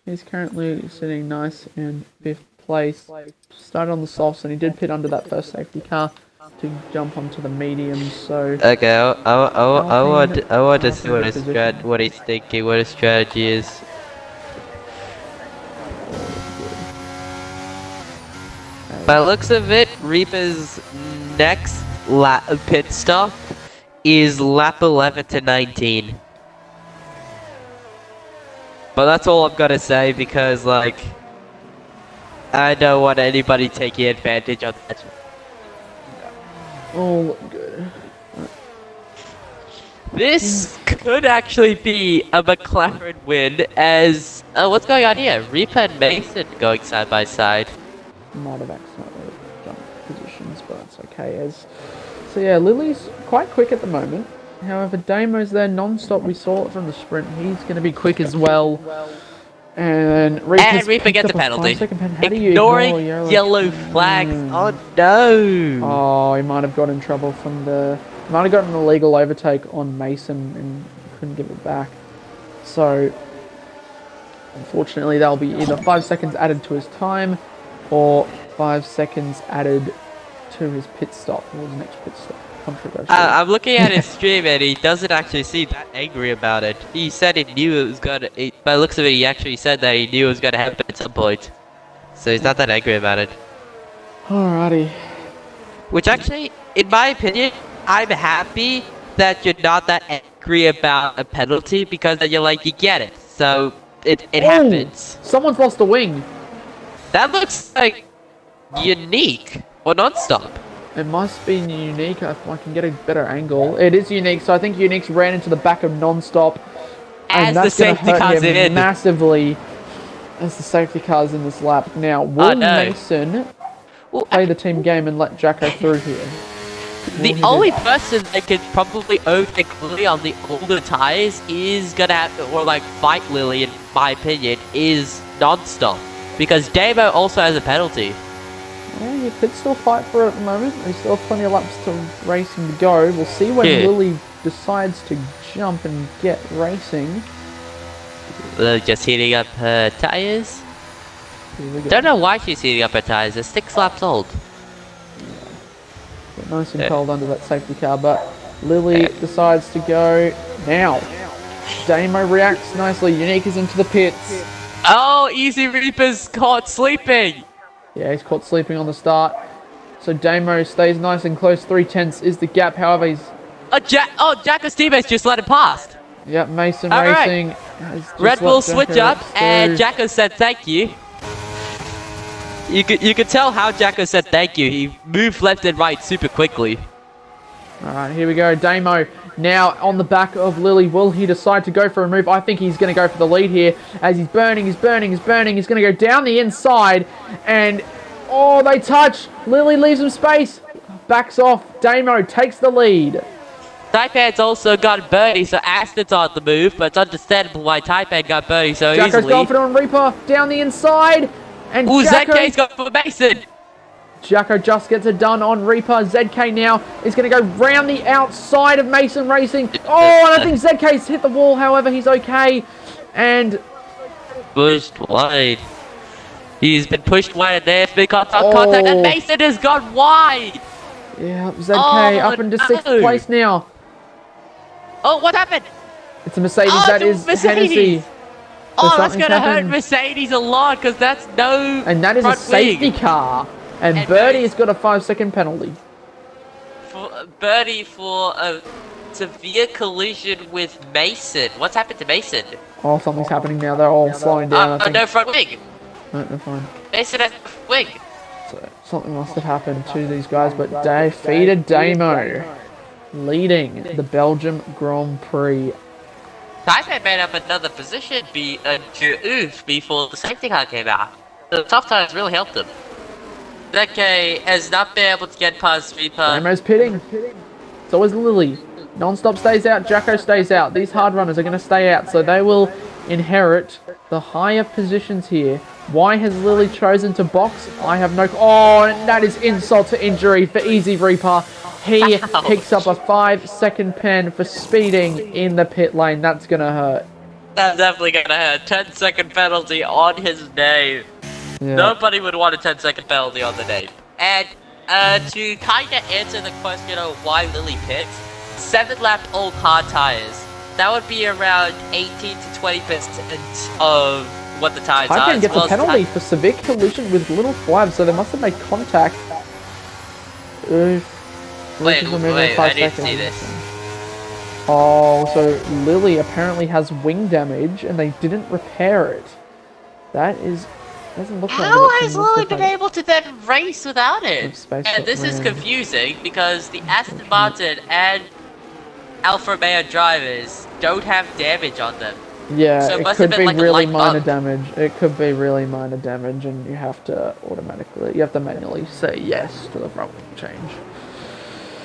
He's currently sitting nice in 5th place. Started on the softs and he did pit under that first safety car to jump onto the mediums. So
okay, I want to see what he's thinking, what his strategy is. By the looks of it, Reaper's next pit stop is lap 11 to 19. But that's all I've got to say because, like, I don't want anybody taking advantage of that.
all good.
This could actually be a McLaren win as... what's going on here? Reaper and Mason going side by side.
Might have accidentally jumped positions, but it's okay. So yeah, Lily's quite quick at the moment. However, Damo's there non-stop. We saw it from the sprint. He's going to be quick as well. And
Reaper gets a penalty. Ignoring yellow flags. Oh no!
Oh, he might have got in trouble from the... Might have gotten an illegal overtake on Mason and couldn't give it back. So, unfortunately, that'll be either 5 seconds added to his time or 5 seconds added to his pit stop. What was the next pit stop? Controversial.
I'm looking at his stream and he doesn't actually seem that angry about it. He said he knew it was gonna... by the looks of it, he actually said that he knew it was gonna happen at some point. So he's not that angry about it.
Alrighty.
Which actually, in my opinion, I'm happy that you're not that angry about a penalty because then you're like, you get it. So, it happens.
Someone's lost a wing.
That looks like unique or non-stop.
It must be unique if I can get a better angle. It is unique, so I think unique's ran into the back of non-stop.
As the safety car's in.
Massively as the safety car's in this lap. Now, will Mason play the team game and let Jacko through here?
The only person that could probably overtake Lily on the older tires is gonna have to, or like fight Lily, in my opinion, is non-stop. Because Damo also has a penalty.
Yeah, you could still fight for it at the moment. There's still plenty of laps to racing to go. We'll see when Lily decides to jump and get racing.
Just heating up her tires. Don't know why she's heating up her tires. They're 6 laps old.
Get nice and cold under that safety car, but Lily decides to go now. Damo reacts nicely. Unique is into the pits.
Oh, Easy Reaper's caught sleeping.
Yeah, he's caught sleeping on the start. So Damo stays nice and close. 3/10 is the gap. However, he's...
Jacko's teammates just let it past.
Yep, Mason Racing has just
Red Bull
Jacko
switch up, and Jacko said thank you. You could tell how Jacko said thank you. He moved left and right super quickly.
Alright, here we go. Damo now on the back of Lily. Will he decide to go for a move? I think he's going to go for the lead here as he's burning. He's going to go down the inside and... Oh, they touch. Lily leaves him space. backs off. Damo takes the lead.
Taipan's also got birdie, so Aston's on the move, but it's understandable why Taipan got birdie so
Jacko's
easily.
going for it on Reaper, down the inside, and
Ooh,
Jacko...
ZK's got for Mason!
Jacko just gets it done on Reaper. ZK now is going to go round the outside of Mason Racing. Oh, and I think ZK's hit the wall, however, he's okay. And...
pushed wide. He's been pushed wide and there's been contact, and Mason has gone wide!
Yeah, ZK up into 6th place now.
Oh, what happened?
It's a Mercedes,
Oh,
that
it's
is
a Mercedes.
Hennessy.
Oh, that's going to hurt Mercedes a lot because that's no
And that is a
front
safety
wing.
car. And
And
Birdie has got a 5-second penalty.
For Birdie for a severe collision with Mason. What's happened to Mason?
Oh, something's happening now. They're all slowing down, I think.
No front wing.
No, they're fine.
Mason has a front wing.
So, something must have happened to these guys, but defeated Damo, leading the Belgium Grand Prix.
Taipan made up another position before the safety car came out. The tough times really helped him. ZK has not been able to get past Reaper.
Damo's pitting. So is Lily. Non-stop stays out, Jacko stays out. These hard runners are going to stay out, so they will inherit the higher positions here. Why has Lily chosen to box? I have no... Oh, and that is insult to injury for Easy Reaper. He picks up a 5-second pen for speeding in the pit lane. That's going to hurt.
That's definitely going to hurt. 10-second penalty on his name.
Yeah.
Nobody would want a 10-second penalty on the name. And to kind of answer the question of why Lily picks, 7-lap old hard tires. That would be around 18 to 20% of what the tires are.
Taipan gets a penalty for severe collision with little flags, so they must have made contact.
Wait, I didn't see this.
Oh, so Lily apparently has wing damage and they didn't repair it. That is... doesn't look like
How has Lily been able to then race without it? And this is confusing because the Aston Martin and Alfa Romeo drivers don't have damage on them.
Yeah,
so
it could be
like
really minor damage. It could be really minor damage, and you have to manually say yes to the front wing change.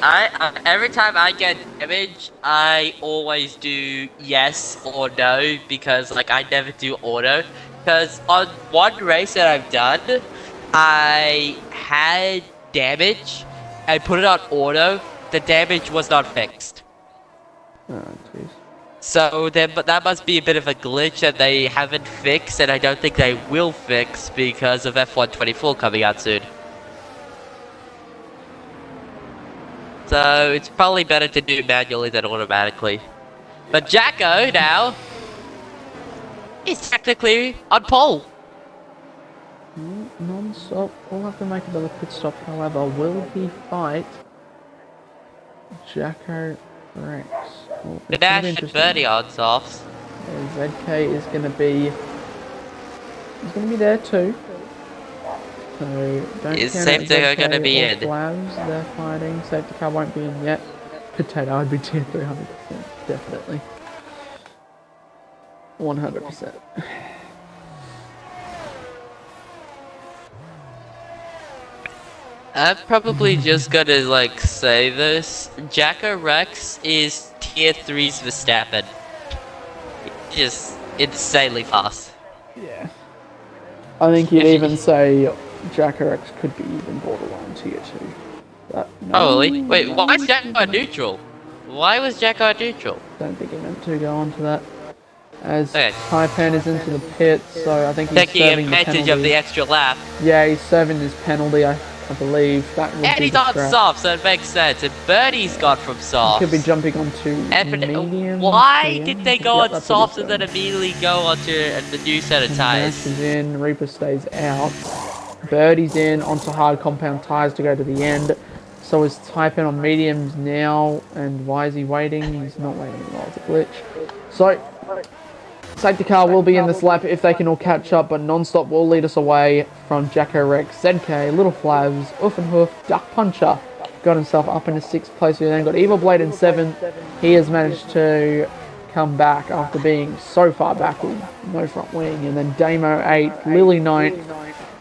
Every time I get damage, I always do yes or no because like I never do auto. Because on one race that I've done, I had damage. I put it on auto. The damage was not fixed.
Oh, jeez.
So that must be a bit of a glitch that they haven't fixed, and I don't think they will fix because of F124 coming out soon. So it's probably better to do manually than automatically. But Jacko now is technically on pole.
Non-stop. We'll have to make another pit stop. However, will he fight Jacko Rex? Well,
The Dash and Birdie on softs.
Yeah, ZK is going to be... he's going to be there too. So don't
Is
count
safety
out ZK
going to be
or
in?
Flavs, they're fighting. Safety car won't be in yet. Potato would be tier 300%. Definitely. 100%.
I'm probably just gonna like say this. Jacko Rex is tier 3's Verstappen. Just insanely fast.
Yeah. I think you'd even say Jacko Rex could be even borderline tier 2. But no,
Holy. Wait, why is Jacko neutral? Why was Jacko neutral?
don't think he meant to go on to that. As
Okay.
Taipan is into the pit, so I think he's
Taking
serving the
advantage
penalty.
of the extra lap.
Yeah, he's serving his penalty, I believe. That would
And
be
he's
the
on
strat.
soft, so it makes sense. And Birdie's got from soft.
Could be jumping onto
And
medium.
why
medium?
did they go
Yep,
on
that's what
soft
he's
and then
doing.
immediately go onto the new set of
Nash
tires?
is in, Reaper stays out. Birdie's in onto hard compound tires to go to the end. So is Taipan on mediums now, and why is he waiting? He's not waiting while it's a glitch. So, safety car will be in this lap if they can all catch up, but non-stop will lead us away from Jacko Rex, ZK, Little Flavs, Oof and Hoof, Duck Puncher. Got himself up into 6th place. We then got Evil Blade in 7th. He has managed to come back after being so far back with no front wing. And then Damo 8th, Lily 9th,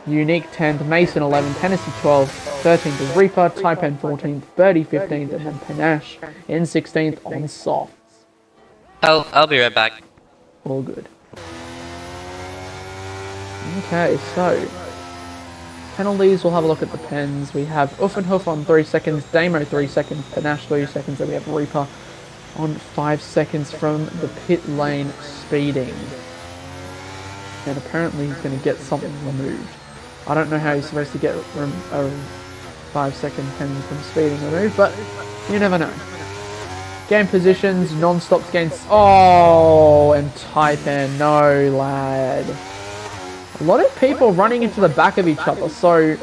Unique 10th, Mason 11th, Hennessy 12th, 13th is Reaper, Taipan 14th, Birdie 15th, and then Panache in 16th on softs.
I'll be right back.
All good. Okay, so penalties, we'll have a look at the pens. We have Uffenhoof on 3 seconds, Damo 3 seconds, Panache 3 seconds, then we have Reaper on 5 seconds from the pit lane speeding. And apparently he's going to get something removed. I don't know how he's supposed to get a 5-second pen from speeding removed, but you never know. Game positions, non-stops gains. Oh, and Taipan, no lad. A lot of people running into the back of each other, so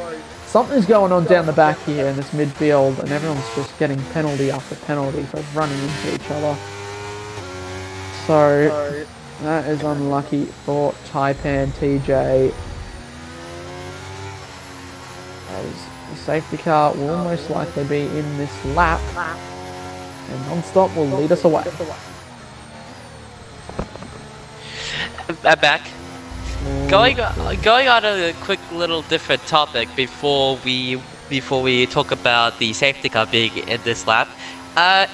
something's going on down the back here in this midfield, and everyone's just getting penalty after penalty for running into each other. So that is unlucky for Taipan TJ. As the safety car will most likely be in this lap, and non-stop will lead us away.
I'm back. Going on a quick little different topic before we talk about the safety car being in this lap.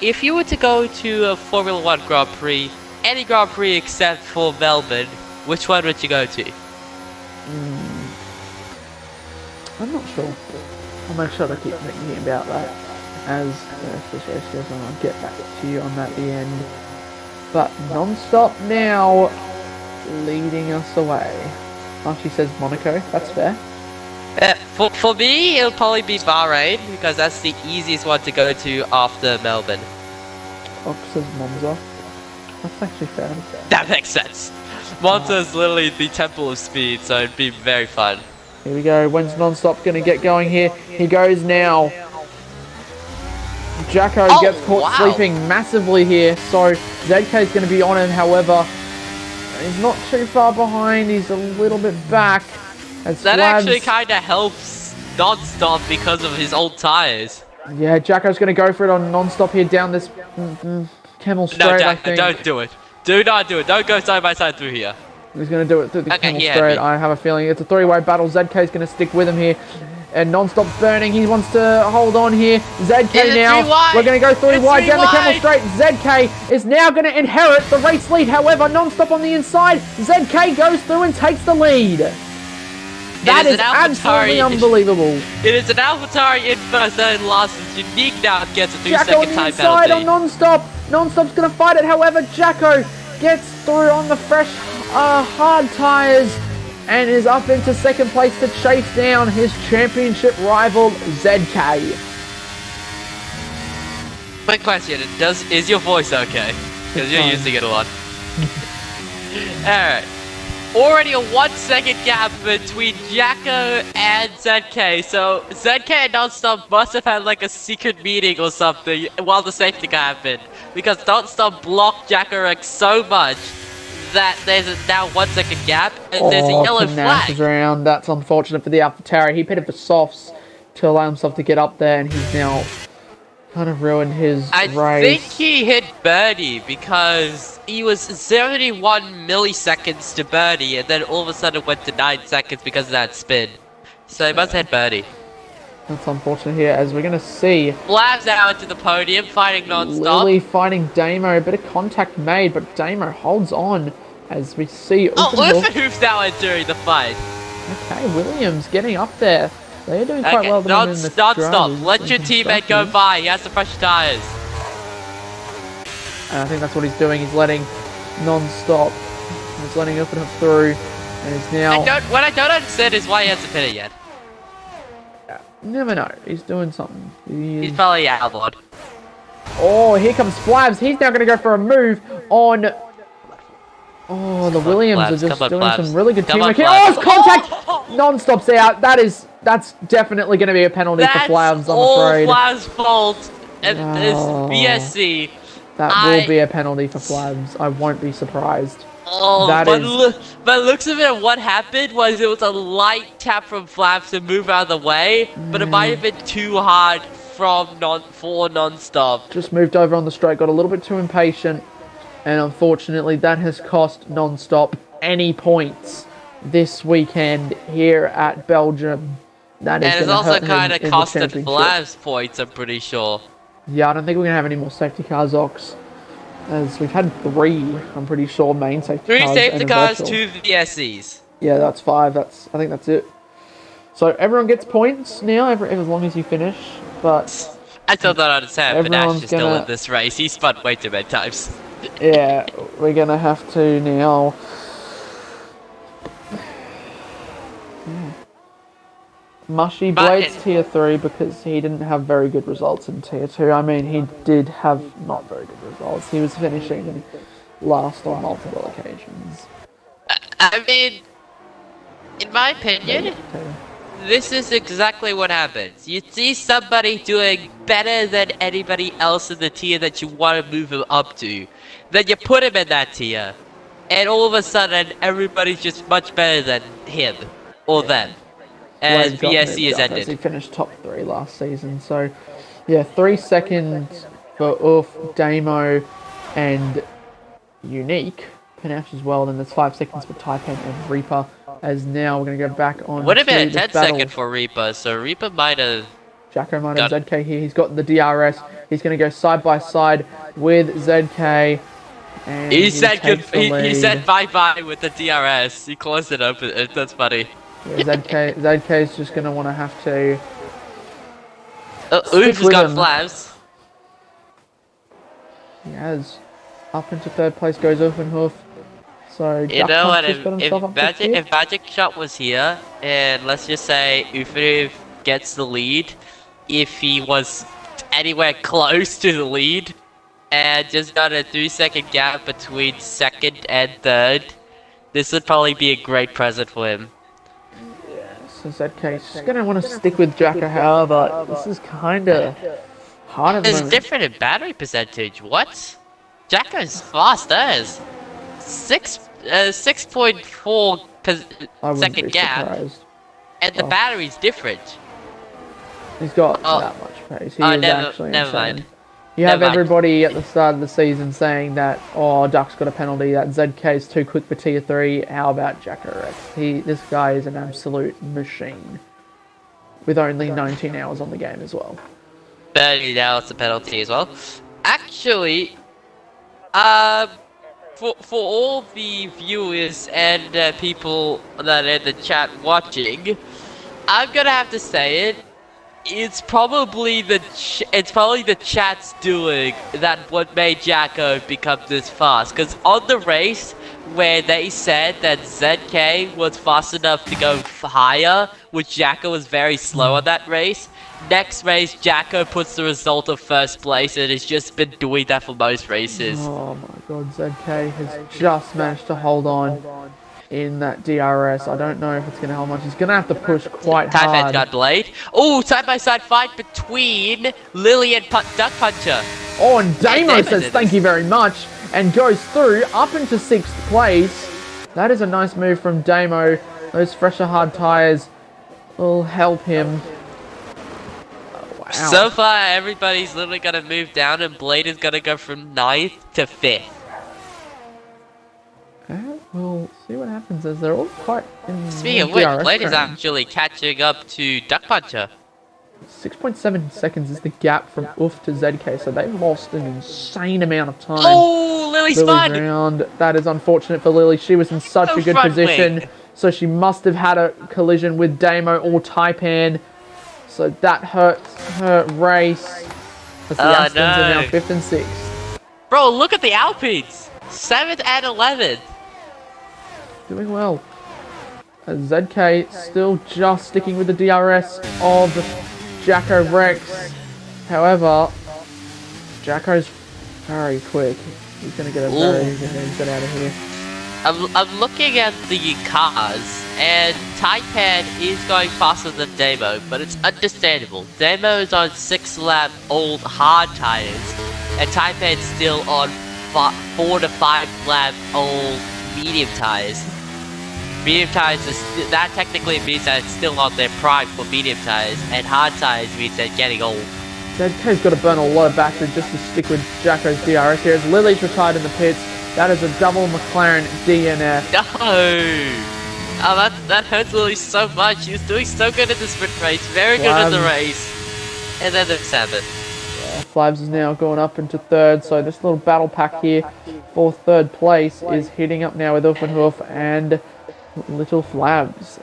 If you were to go to a Formula 1 Grand Prix, any Grand Prix except for Melbourne, which one would you go to?
I'm not sure. I'll make sure to keep thinking about that as this race goes on. I'll get back to you on that at the end. But non-stop now, leading us away. Archie says Monaco, that's fair.
For me, it'll probably be Bahrain, because that's the easiest one to go to after Melbourne.
Ox says Monza. That's actually fair.
That makes sense. Monza is literally the temple of speed, so it'd be very fun.
Here we go. When's non-stop going to get going here? He goes now. Jacko gets caught sleeping massively here, so ZK is going to be on him. However, he's not too far behind. He's a little bit back. As
that
Flabs,
actually kind of helps non-stop because of his old tires.
Yeah, Jacko's going to go for it on non-stop here down this Camel Straight, I think.
Don't do it. Do not do it. Don't go side by side through here.
He's going to do it through the Camel Straight. I have a feeling it's a three-way battle. ZK's going to stick with him here. And non-stop's burning. He wants to hold on here. ZK now. We're going to go three wide down the Camel Straight. ZK is now going to inherit the race lead. However, non-stop on the inside. ZK goes through and takes the lead. That is absolutely unbelievable.
It is an AlphaTauri in first and last. It's unique now. It gets a 2-second time penalty.
Jacko on the inside on non-stop. Non-stop's going to fight it. However, Jacko gets through on the fresh, hard tyres and is up into second place to chase down his championship rival, ZK.
Quick question, is your voice okay? Because you're using it a lot. Alright. Already a 1-second gap between Jacko and ZK, so ZK and Non-Stop must have had like a secret meeting or something while the safety car happened. Because Non-Stop blocked Jacko so much that there's a now 1-second gap and there's a yellow flag.
Is around. That's unfortunate for the AlphaTauri. He pitted for softs to allow himself to get up there, and he's now kind of ruined his race.
I think he hit birdie because he was 71 milliseconds to birdie, and then all of a sudden went to 9 seconds because of that spin. So he must have hit birdie.
That's unfortunate here, as we're going to see.
Flabs now into the podium, fighting non-stop.
Lily fighting Damo. A bit of contact made, but Damo holds on as we see.
Uffenhoof's now entering the fight.
Okay, Williams getting up there. They're doing quite well.
Non-stop. Let your teammate go by. He has to fresh tires.
And I think that's what he's doing. He's letting non-stop. He's letting Uffenhoof through, and he's now.
What I don't understand is why he hasn't pitted yet.
Never know. He's doing something.
He's probably outlawed.
Oh, here comes Flabs. He's now going to go for a move on. Oh, the Williams are just doing some really good teamwork here. Oh, it's contact! Non-stop's out. That's definitely going to be a penalty for Flabs, I'm afraid.
That's all Flabs' fault. And this BSC.
That will be a penalty for Flabs. I won't be surprised.
Oh, but looks of it, what happened was it was a light tap from Flaps to move out of the way, but it might have been too hard for non-stop.
Just moved over on the straight, got a little bit too impatient, and unfortunately that has cost non-stop any points this weekend here at Belgium. That is
And it's
going to
also
hurt him
kind of
in the
costed
championship.
Flav's points, I'm pretty sure.
Yeah, I don't think we're going to have any more safety cars, Ox. As we've had 3, I'm pretty sure, main safety
3
cars
safety
and a
cars,
virtual.
2 VSCs.
Yeah, that's 5. I think that's it. So everyone gets points now, as long as you finish. But
I still don't understand. Panache
everyone's
is still
gonna-
in this race. He spun way too many times.
yeah, we're going to have to now. Mushy Blades tier 3 because he didn't have very good results in tier 2. I mean, he did have not very good results. He was finishing last on multiple occasions.
I mean, in my opinion, this is exactly what happens. You see somebody doing better than anybody else in the tier that you want to move him up to. Then you put him in that tier. And all of a sudden, everybody's just much better than him. Or them. As
Blade got
VSC
moved
is
up as he
ended.
finished top 3 last season. So, yeah, 3 seconds for Oof, Damo, and Unique. Panache as well. Then there's 5 seconds for Taipan and Reaper. As now we're going to go back on.
Would have been a
to
10
this battle.
second for Reaper, so Reaper might have...
Jacko might have ZK here. He's got the DRS. He's going to go side by side with ZK. And
He said
takes the
he
lead.
said bye-bye with the DRS. He closed it up. That's funny.
Yeah, ZK's just going to want to have to...
Oof has
with
got
him.
flaps.
He has. Up into 3rd place goes Uffenhoof. So,
You
Duck
know
Hunt
what,
just got himself up to
Magic,
5th.
if Magic Shot was here, and let's just say Ufenoof gets the lead, if he was anywhere close to the lead, and just got a 3-second gap between 2nd and 3rd, this would probably be a great present for him.
So ZK's just going to want to stick with Jacko, however, this is kind of hard at the
It's
moment.
different in battery percentage, what? Jacko's fast as 6.4
I wouldn't
second
be
gap,
surprised.
and the
Oh.
battery's different.
He's got
Oh.
that much pace. He
Oh,
is
never
actually
mind.
insane. You have
Never mind.
everybody at the start of the season saying that, oh, Duck's got a penalty, that ZK's too quick for tier 3. How about Jacko Rex? This guy is an absolute machine. With only 19 hours on the game as well.
30 now it's a penalty as well. Actually, for all the viewers and people that are in the chat watching, I'm gonna have to say it. It's probably the chat's doing that what made Jacko become this fast. Cause on the race where they said that ZK was fast enough to go higher, which Jacko was very slow on that race. Next race, Jacko puts the result of 1st place and has just been doing that for most races.
Oh my god, ZK has just managed to hold on in that DRS. I don't know if it's going to hold much. He's going to have to push quite
Typehead's
hard.
got delayed. Oh, side-by-side fight between Lily and Duck Puncher.
Oh, and Damo
Damo
says
did
thank
this.
you very much and goes through up into 6th place. That is a nice move from Damo. Those fresher hard tyres will help him. Wow.
So far, everybody's literally gonna move down, and Blade is gonna go from 9th to 5th.
We'll see what happens as they're all quite in
Speaking of
the
which,
DRS
Blade is
train.
actually catching up to Duck Puncher.
6.7 seconds is the gap from Oof to ZK, so they've lost an insane amount of time.
Oh, Lily's
Lily's
fun!
round. That is unfortunate for Lily. She was in such
No
a good
front
position,
wing.
so she must have had a collision with Damo or Taipan. So that hurts her race. As the
Oh,
Astons are now
no.
5th and 6th.
Bro, look at the Alpines! 7th and 11th.
Doing well. As ZK still just sticking with the DRS of Jacko Rex. However, Jacko's very quick. He's going to get get out of here.
I'm looking at the cars, and Taipan is going faster than Damo, but it's understandable. Damo is on 6-lap old hard tires, and Taipan's still on 4 to 5 lap old medium tires. Medium tires, that technically means that it's still on their prime for medium tires, and hard tires means they're getting old.
ZK's got to burn a lot of battery just to stick with Jacko's DRS here. As Lily's retired in the pits, that is a double McLaren DNF.
No! Oh, that hurts Lily so much. She was doing so good in the sprint race, very good in the race. And then there's 7.
Flabs is now going up into 3rd, so this little battle pack here for 3rd place is heating up now with Uffenhoof and Little Flabs.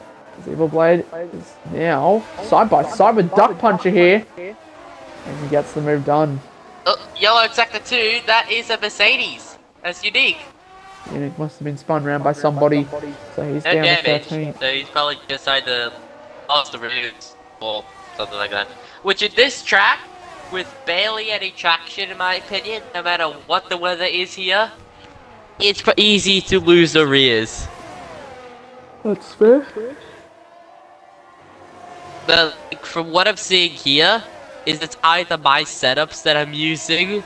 Evil Blade is now side by side with Duck Puncher here, and he gets the move done.
Oh, yellow sector 2, that is a Mercedes. That's unique.
It must have been spun around by somebody, so he's down to 13.
So he's probably decided to lost the reviews or something like that. Which in this track, with barely any traction in my opinion, no matter what the weather is here, it's easy to lose the rears.
That's fair.
But from what I'm seeing here, is it's either my setups that I'm using,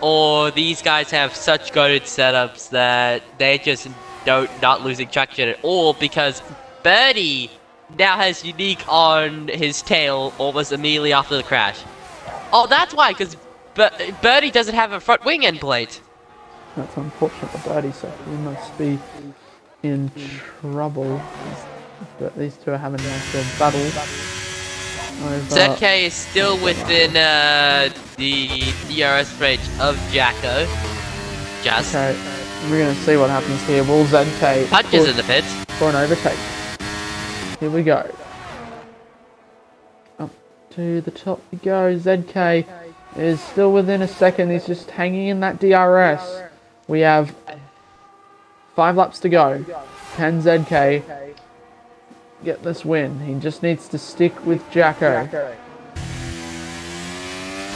or these guys have such good setups that they just not losing traction at all, because Birdie now has unique on his tail almost immediately after the crash. Oh, that's why, because Birdie doesn't have a front wing end plate.
That's unfortunate for Birdie, so he must be in trouble. But these two are having an actual battle.
ZK is still within the DRS range of Jacko. Just.
Okay, we're going to see what happens here. Will ZK
punches in the pits
for an overtake? Here we go. Up to the top we go. ZK is still within a second. He's just hanging in that DRS. We have 5 laps to go. Can ZK get this win? He just needs to stick with Jacko.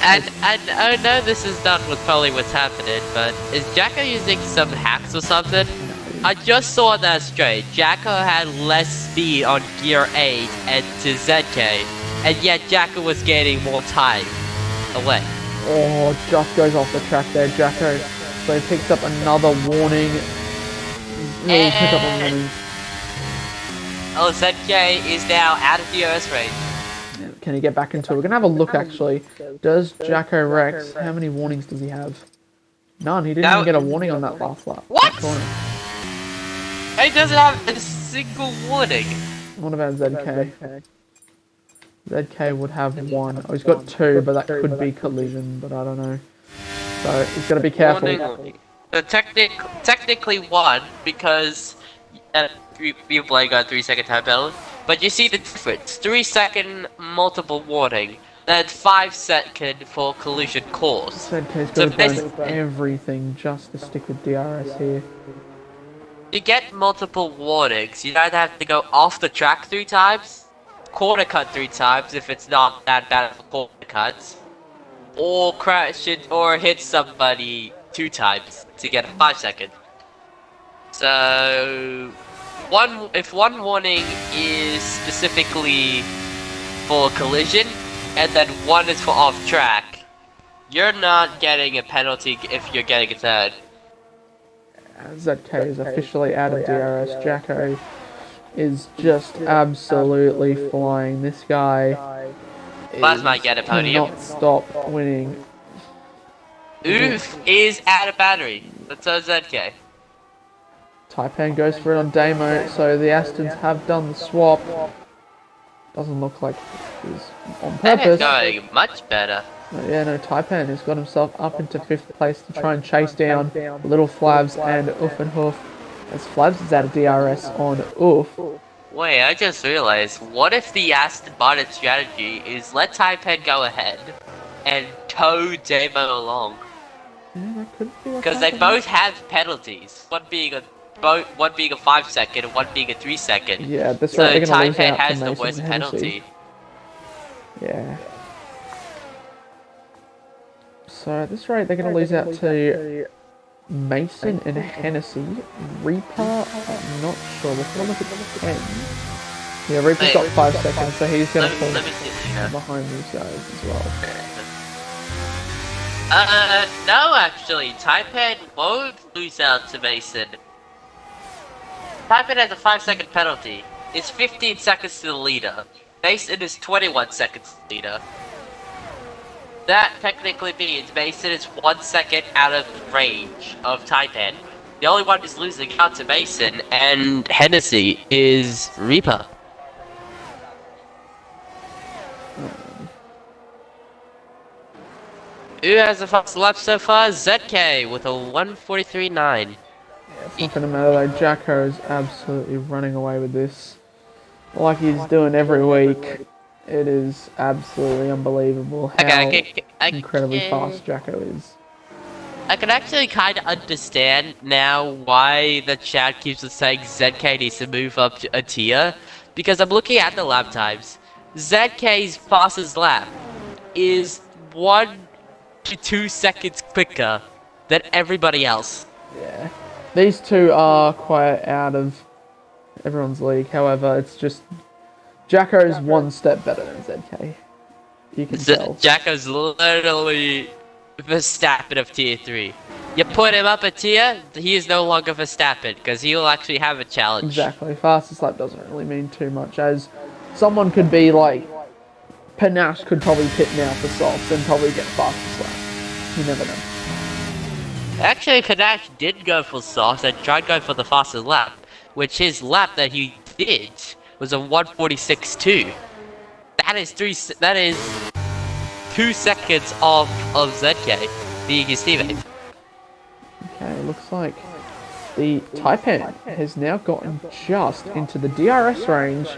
And I know this is not with probably what's happening, but is Jacko using some hacks or something? I just saw that straight. Jacko had less speed on gear 8 and to ZK, and yet Jacko was gaining more time away.
Oh, just goes off the track there, Jacko. So he picks up another warning. Really pick up a warning.
Oh, ZK is now out of DRS range.
Can he get back into it? We're going to have a look, actually. Does Jacko Rex, how many warnings does he have? None. He didn't even get a warning on that last lap.
What? He doesn't have a single warning.
What about ZK? ZK would have 1. Oh, he's got 2, but that could be collision, but I don't know. So he's got to be careful.
Technically 1, because you play got 3-second time penalty. But you see the difference. 3-second multiple warning, then 5-second for collision cause.
ZK's got to burn everything just to stick with DRS here.
You get multiple warnings. You either have to go off the track 3 times, corner cut 3 times if it's not that bad of a corner cuts, or crash it or hit somebody 2 times to get a 5-second. So if one warning is specifically for collision, and then 1 is for off track, you're not getting a penalty if you're getting a third.
ZK is officially out of DRS. Jacko is just absolutely flying. This guy
might get a podium.
Cannot stop winning.
Oof is out of battery. That's so ZK.
Taipan goes for it on Damo, so the Astons have done the swap. Doesn't look like it was on purpose.
Going much better.
Yeah, no, Taipan has got himself up into 5th place to try and chase down Little Flabs and Uffenhoof, as Flabs is out of DRS on Uff.
Wait, I just realized, what if the Aston Martin strategy is let Taipan go ahead and tow Damo along?
Yeah, that could be.
Because they both have penalties. One being a 5-second and one being a 3-second.
Yeah, that's
so
right. So
Taipan has the worst penalty.
Yeah. So at this rate, they're going to lose out to Mason and Hennessy. Reaper, I'm not sure. Let's look at the 10. Yeah, Reaper's got 5 seconds, so he's going to fall behind these guys as well.
No, actually, Taipan won't lose out to Mason. Taipan has a 5-second penalty. It's 15 seconds to the leader. Mason is 21 seconds to the leader. That technically means Mason is 1 second out of range of Taipan. The only one who's losing out to Mason and Hennessy is Reaper. Who has the fastest lap so far? ZK with a 1:43.9.
It's not going to matter though. Jacko is absolutely running away with this. Like he's doing every week. It is absolutely unbelievable how incredibly fast Jacko is.
I can actually kind of understand now why the chat keeps saying ZK needs to move up a tier. Because I'm looking at the lap times. ZK's fastest lap is 1 to 2 seconds quicker than everybody else.
Yeah. These two are quite out of everyone's league. However, it's just Jacko's one step better than ZK. You can tell.
Jacko's literally Verstappen of tier 3. You put him up a tier, he is no longer Verstappen because he will actually have a challenge.
Exactly. Fastest lap doesn't really mean too much, as someone could be like Panache could probably pit now for softs and probably get fastest lap. You never know.
Actually, Panache did go for softs and tried going for the fastest lap, which his lap that he did was a 1:46.2. That is 2 seconds off of ZK being his teammate.
Okay, looks like the Taipan has now gotten just into the DRS range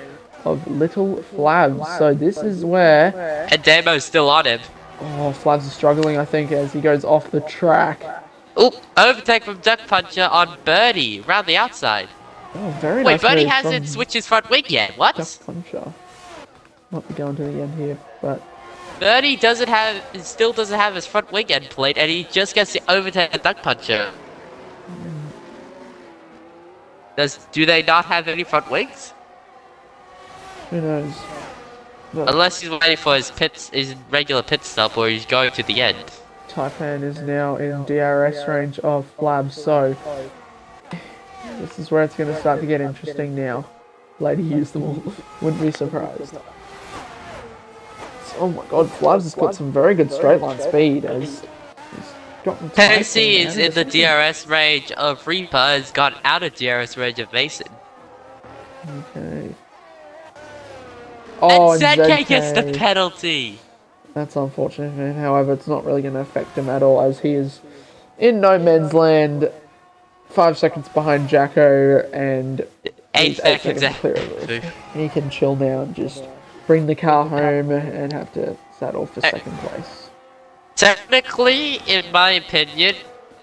of Little Flabs. So this is where...
And Damo's still on him.
Oh, Flabs is struggling, I think, as he goes off the track.
Oh, overtake from Duck Puncher on Birdie, around the outside.
Oh, very
Wait,
nice.
Birdie hasn't switched his front wing yet, what?
Duck Puncher. Might be going to the end here, but...
Birdie still doesn't have his front wing end plate, and he just gets to overtake the Duck Puncher. Do they not have any front wings?
Who knows? But
Unless he's waiting for his regular pit stop, or he's going to the end.
Taipan is now in DRS range of Flabs, so... This is where it's going to start to get interesting now. Lady used them all. Wouldn't be surprised. Oh my god, Flabs has got some very good straight line speed as he's gotten
Tennessee is in the DRS range of Reaper, has gone out of DRS range of Mason.
Okay. Oh,
and ZK gets the penalty!
That's unfortunate, man. However, it's not really going to affect him at all as he is in no man's land, 5 seconds behind Jacko and
8 seconds
clear of it. He can chill now and just bring the car home and have to settle for second place.
Technically, in my opinion,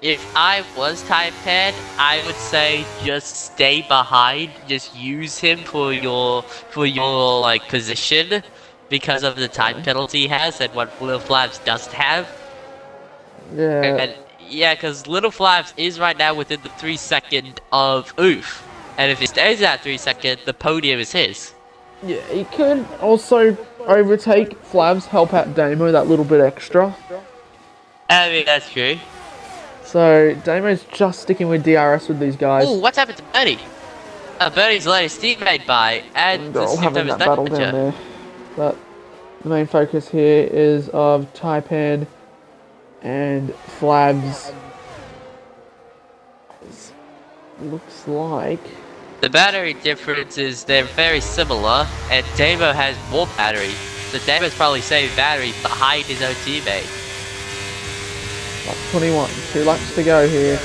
if I was Taipan, I would say just stay behind, just use him for your like position because of the time penalty he has and what Little Flabs doesn't have.
Yeah.
And yeah, because Little Flabs is right now within the 3 second of Oof. And if he stays at 3 second, the podium is his.
Yeah, he could also overtake Flabs, help out Damo that little bit extra.
I mean, that's true.
So, Damo's just sticking with DRS with these guys.
Ooh, what's happened to Birdie? Birdie's latest teammate by, and
they're all having that battle down there. But the main focus here is of Taipan and Flabs. Looks like...
The battery difference is they're very similar, and Damo has more battery. So Damo's probably saving battery behind his own teammate.
Lap 21, 2 laps to go here,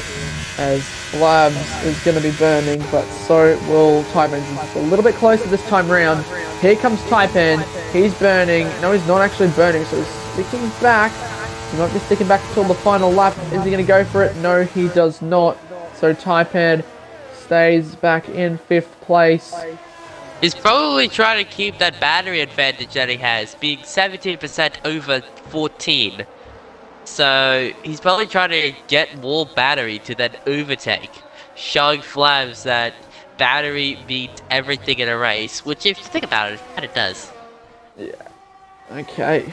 as Flabs is going to be burning, but so will Taipan. He's just a little bit closer this time round. Here comes Taipan, he's burning. No, he's not actually burning, so he's sticking back. He might be sticking back until the final lap. Is he going to go for it? No, he does not. So Taipan stays back in 5th place.
He's probably trying to keep that battery advantage that he has, being 17% over 14. So he's probably trying to get more battery to then overtake, showing Flabs that battery beats everything in a race, which if you think about it, it does.
Yeah. Okay.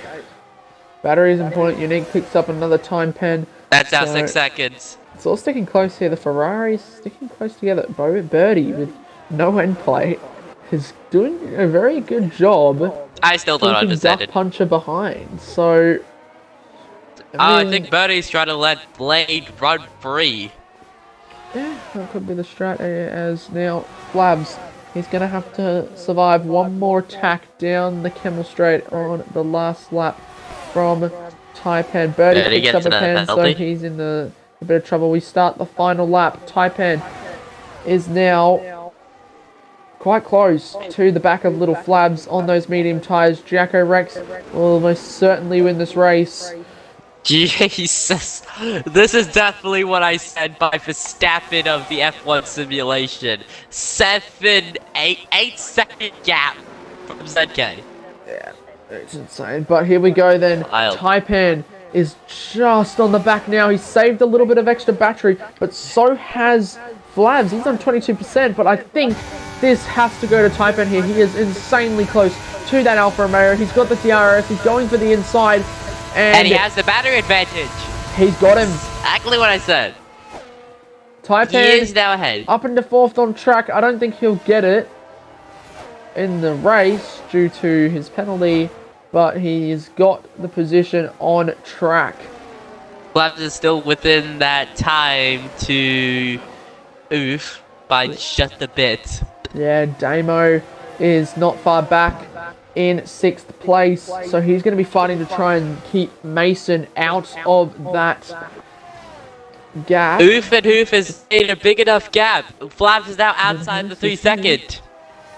Battery is important. Unique picks up another time pen.
That's now 6 seconds.
It's all sticking close here. The Ferrari's sticking close together. Birdie with no end plate is doing a very good job.
I still don't understand
Duck
it.
Puncher behind. So
I think Birdie's trying to let Blade run free.
Yeah, that could be the strat as now Flabs. He's going to have to survive one more attack down the Camel Straight on the last lap from Taipan. Birdie
Birdie
picks
gets
up a
another
pen, so
penalty.
he's in a bit of trouble. We start the final lap. Taipan is now quite close to the back of Little Flabs on those medium tyres. Jacko Rex will most certainly win this race.
Jesus, this is definitely what I said by Verstappen of the F1 simulation. 8 second gap from ZK.
Yeah, it's insane. But here we go then.
Wild.
Taipan is just on the back now. He's saved a little bit of extra battery, but so has Flabs. He's on 22%, but I think this has to go to Taipan here. He is insanely close to that Alfa Romeo. He's got the DRS. He's going for the inside.
And he has the battery advantage.
He's got him.
Exactly what I said. He
Taipan
is now ahead.
up into 4th on track. I don't think he'll get it in the race due to his penalty, but he's got the position on track.
Flabs is still within that time to oof by just a bit.
Yeah, Damo is not far back in 6th place, so he's going to be fighting to try and keep Mason out of that gap.
Oof and Hoof is in a big enough gap. Flabs is now outside the 3 second.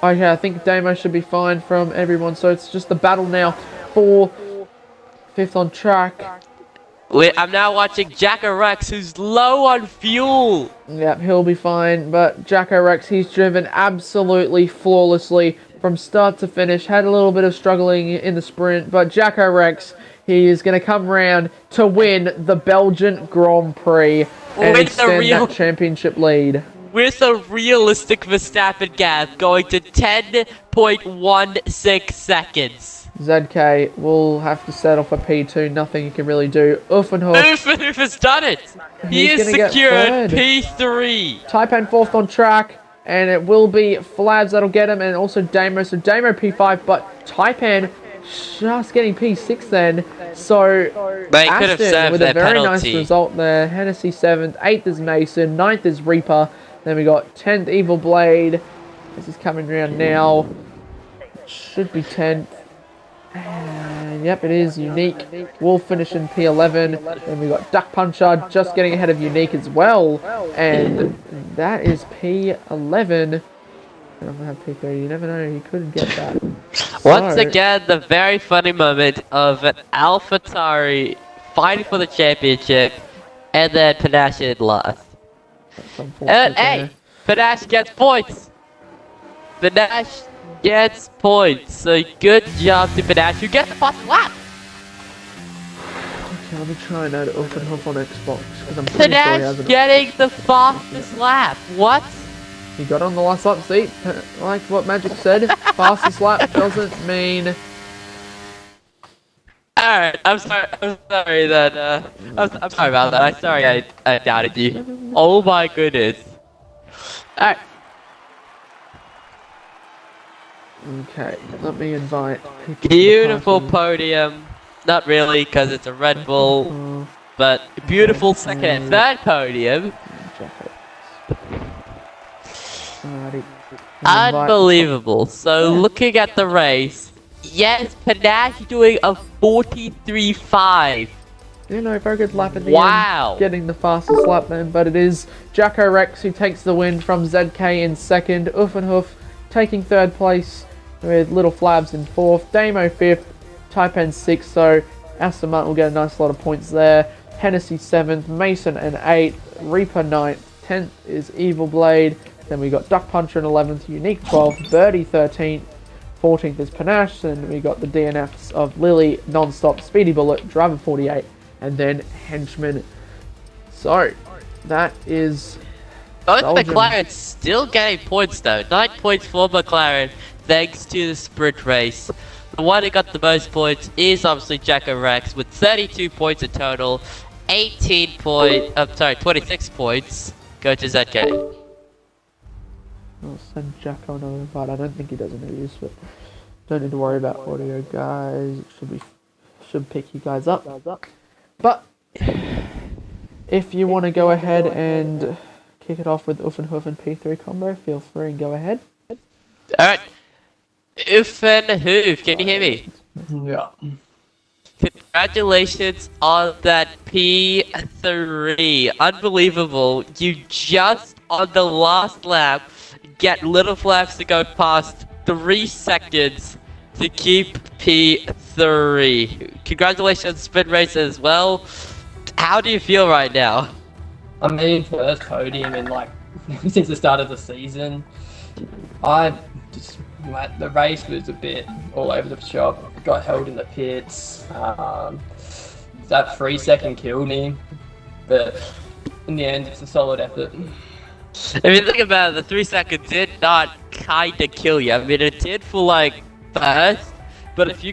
Okay, I think Damo should be fine from everyone, so it's just the battle now for 5th on track.
I'm now watching Jacko Rex, who's low on fuel.
Yep, he'll be fine, but Jacko Rex, he's driven absolutely flawlessly from start to finish. Had a little bit of struggling in the sprint, but Jacko Rex, he is going to come round to win the Belgian Grand Prix and
With
extend that championship lead.
With a realistic Verstappen gap going to 10.16 seconds.
ZK will have to settle for P2, nothing you can really do. Uffenhoff.
Uffenhoff has done it! He
He's
has
gonna get
secured
third.
P3.
Taipan 4th on track, and it will be Flabs that'll get him, and also Damo. So Damo P5, but Taipan just getting P6 then. So
They could have
Aston
served
with
their
a very
penalty.
nice result there. Hennessy 7th, 8th is Mason, 9th is Reaper. Then we got 10th Evil Blade. This is coming around now. Should be 10th. And yep, it is Unique. We'll finish in P11. Then we got Duck Puncher just getting ahead of Unique as well. And that is P11. I don't have P3. You never know. He could get that.
Once again, the very funny moment of an AlphaTauri fighting for the championship, and then Panache in last. And hey, Panache gets points. Panache gets points. So good job to Panache, who gets the first lap.
Okay, let me try and add Uffenhoff on Xbox because I'm pretty sure he
Panache
hasn't.
getting the fastest lap. What?
He got on the last lap. See, like what Magic said, fastest lap doesn't mean.
Alright, I'm sorry that, I'm sorry about that. I'm sorry I doubted you. Oh my goodness. Alright.
Okay, let me invite people to the
Beautiful
party.
podium. Not really, because it's a Red Bull, but beautiful second and third podium.
Alrighty.
Unbelievable. So looking at the race, yes, Panache doing a 43.5.
You know, very good lap at the
Wow.
end. Getting the fastest lap then, but it is Jacko Rex who takes the win from ZK in 2nd. Uffenhoff taking 3rd place with Little Flabs in 4th. Damo 5th. Taipan 6th, so Aston Martin will get a nice lot of points there. Hennessy 7th. Mason in 8th. Reaper 9th. 10th is Evil Blade. Then we got Duck Puncher in 11th. Unique 12th. Birdie 13th. 14th is Panache. And we got the DNFs of Lily, Nonstop, Speedy Bullet, Driver 48, and then Henchman. So, that is
Both
Belgium.
McLaren still getting points though. 9 points for McLaren thanks to the sprint race. The one who got the most points is obviously Jacko Rex with 32 points in total. 26 points go to ZK.
I'll send Jacko another invite. I don't think he does interviews, but don't need to worry about audio, guys. It should pick you guys up. But if you want to go ahead and kick it off with Uffenhoof and P3 combo, feel free and go ahead.
Alright. Uffenhoof, can you hear me?
Yeah.
Congratulations on that P3. Unbelievable. You just, on the last lap, get little flaps to go past 3 seconds to keep P3. Congratulations, sprint race as well. How do you feel right now?
I mean, first podium in like since the start of the season. The race was a bit all over the shop. Got held in the pits. That 3-second killed me, but in the end, it's a solid effort.
If you think about it, the 3 seconds did not kinda kill you. I mean, it did for like first, but if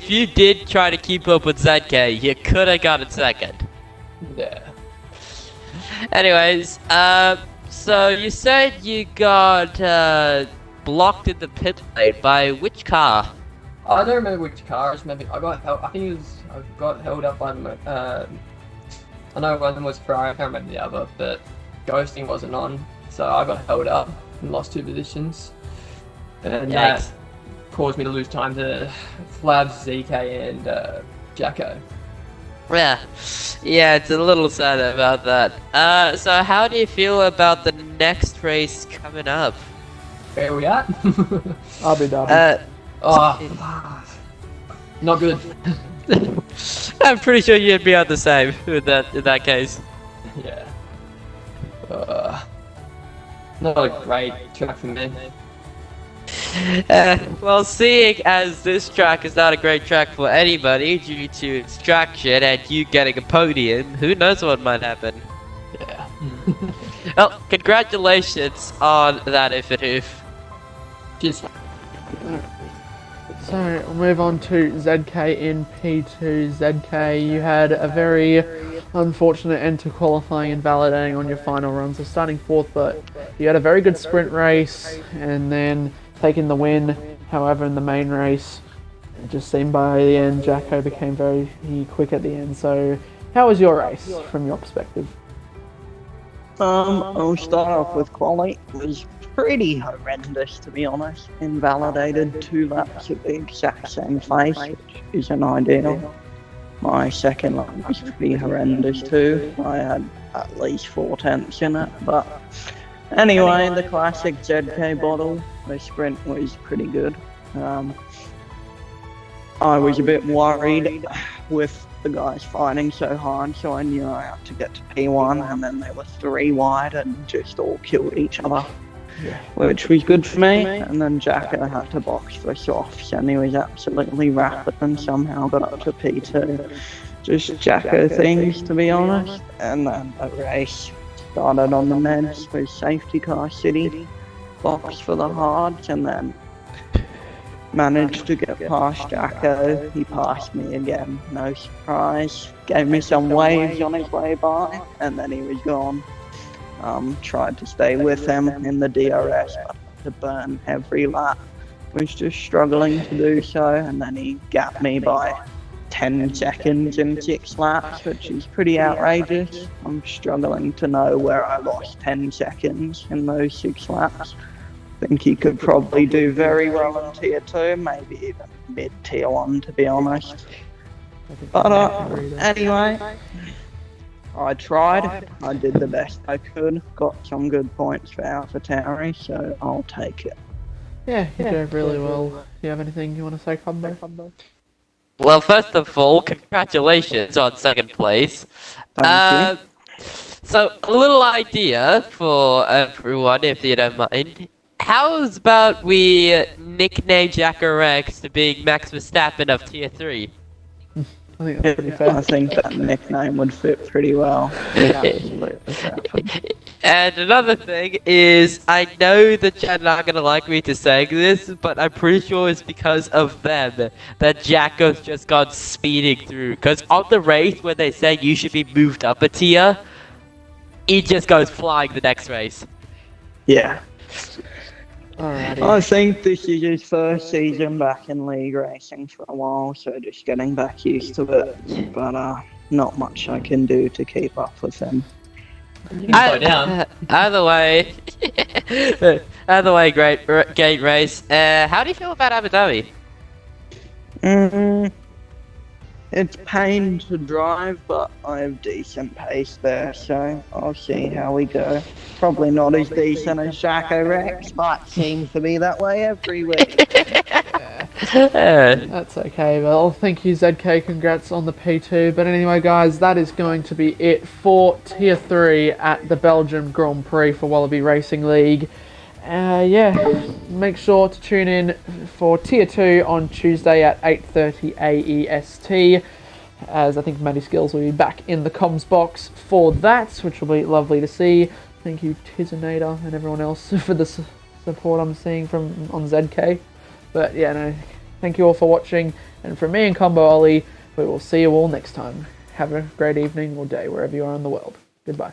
you did try to keep up with ZK, you could have got it second.
Yeah.
Anyways, so you said you got blocked in the pit lane by which car?
I don't remember which car. I just remember I got held. I think it was. I got held up by. I know one was Ferrari. I can't remember the other, but ghosting wasn't on, so I got held up and lost 2 positions, and that caused me to lose time to Flabs, ZK, and Jacko.
Yeah, it's a little sad about that. So how do you feel about the next race coming up?
Where are we at?
Abu Dhabi.
Not good.
I'm pretty sure you'd be on the same with that in that case.
Yeah. Not a great track for me.
Well, seeing as this track is not a great track for anybody due to its traction and you getting a podium, who knows what might happen.
Yeah.
Well, congratulations on that, Uffenhoof.
Just
So we'll move on to ZK in P2. ZK, you had a very unfortunate end to qualifying and validating on your final run, so starting 4th, but you had a very good sprint race and then taking the win. However, in the main race, it just seemed by the end Jacko became very quick at the end. So how was your race from your perspective?
I'll start off with quali. It was pretty horrendous, to be honest. Invalidated 2 laps at the exact same place, which isn't ideal. My second lap was pretty horrendous too. I had at least 4 tenths in it, but anyway, the classic ZK bottle. The sprint was pretty good. I was a bit worried with the guys fighting so hard, so I knew I had to get to P1, and then they were 3 wide and just all killed each other, which was good for me. And then Jacko had to box for softs, and he was absolutely rapid and somehow got up to P2. Just Jacko things, to be honest. And then the race started on the meds with safety car city, box for the hards, and then managed to get past Jacko. He passed me again, no surprise. Gave me some waves on his way by, and then he was gone. Tried to stay with him in the DRS, but to burn every lap. Was just struggling to do so, and then he gapped me by 10 seconds in 6 laps, which is pretty outrageous. I'm struggling to know where I lost 10 seconds in those 6 laps. I think he could probably do very well in tier 2, maybe even mid tier 1, to be honest. But anyway, I tried. I did the best I could. Got some good points for AlphaTauri, so I'll take it.
Yeah, you did really well. Do you have anything you want to say, Combo?
Well, first of all, congratulations on second place.
Thank you.
So, a little idea for everyone, if you don't mind. How's about we nickname Jacko Rex to being Max Verstappen of Tier 3?
I think that's pretty fair.
I think that nickname would fit pretty well.
And another thing is, I know the chat are not gonna like me to say this, but I'm pretty sure it's because of them that Jacko's just gone speeding through. Because on the race where they say you should be moved up a tier, he just goes flying the next race.
Yeah.
Alrighty.
I think this is his first season back in league racing for a while, so just getting back used to it. But not much I can do to keep up with him.
You can slow down.
Either way, either way, great race. How do you feel about Abu Dhabi?
It's pain to drive, but I have decent pace there, so I'll see how we go. Probably not as decent as Jacko Rex, but seems to be that way every week.
That's okay. Well, thank you, ZK. Congrats on the P2. But anyway, guys, that is going to be it for Tier 3 at the Belgium Grand Prix for Wallaby Racing League. Yeah, make sure to tune in for Tier 2 on Tuesday at 8:30 AEST, as I think Matty Skills will be back in the comms box for that, which will be lovely to see. Thank you, Tizinator, and everyone else for the support I'm seeing from on ZK. But yeah, no, thank you all for watching, and from me and Combo Ollie, we will see you all next time. Have a great evening or day wherever you are in the world. Goodbye.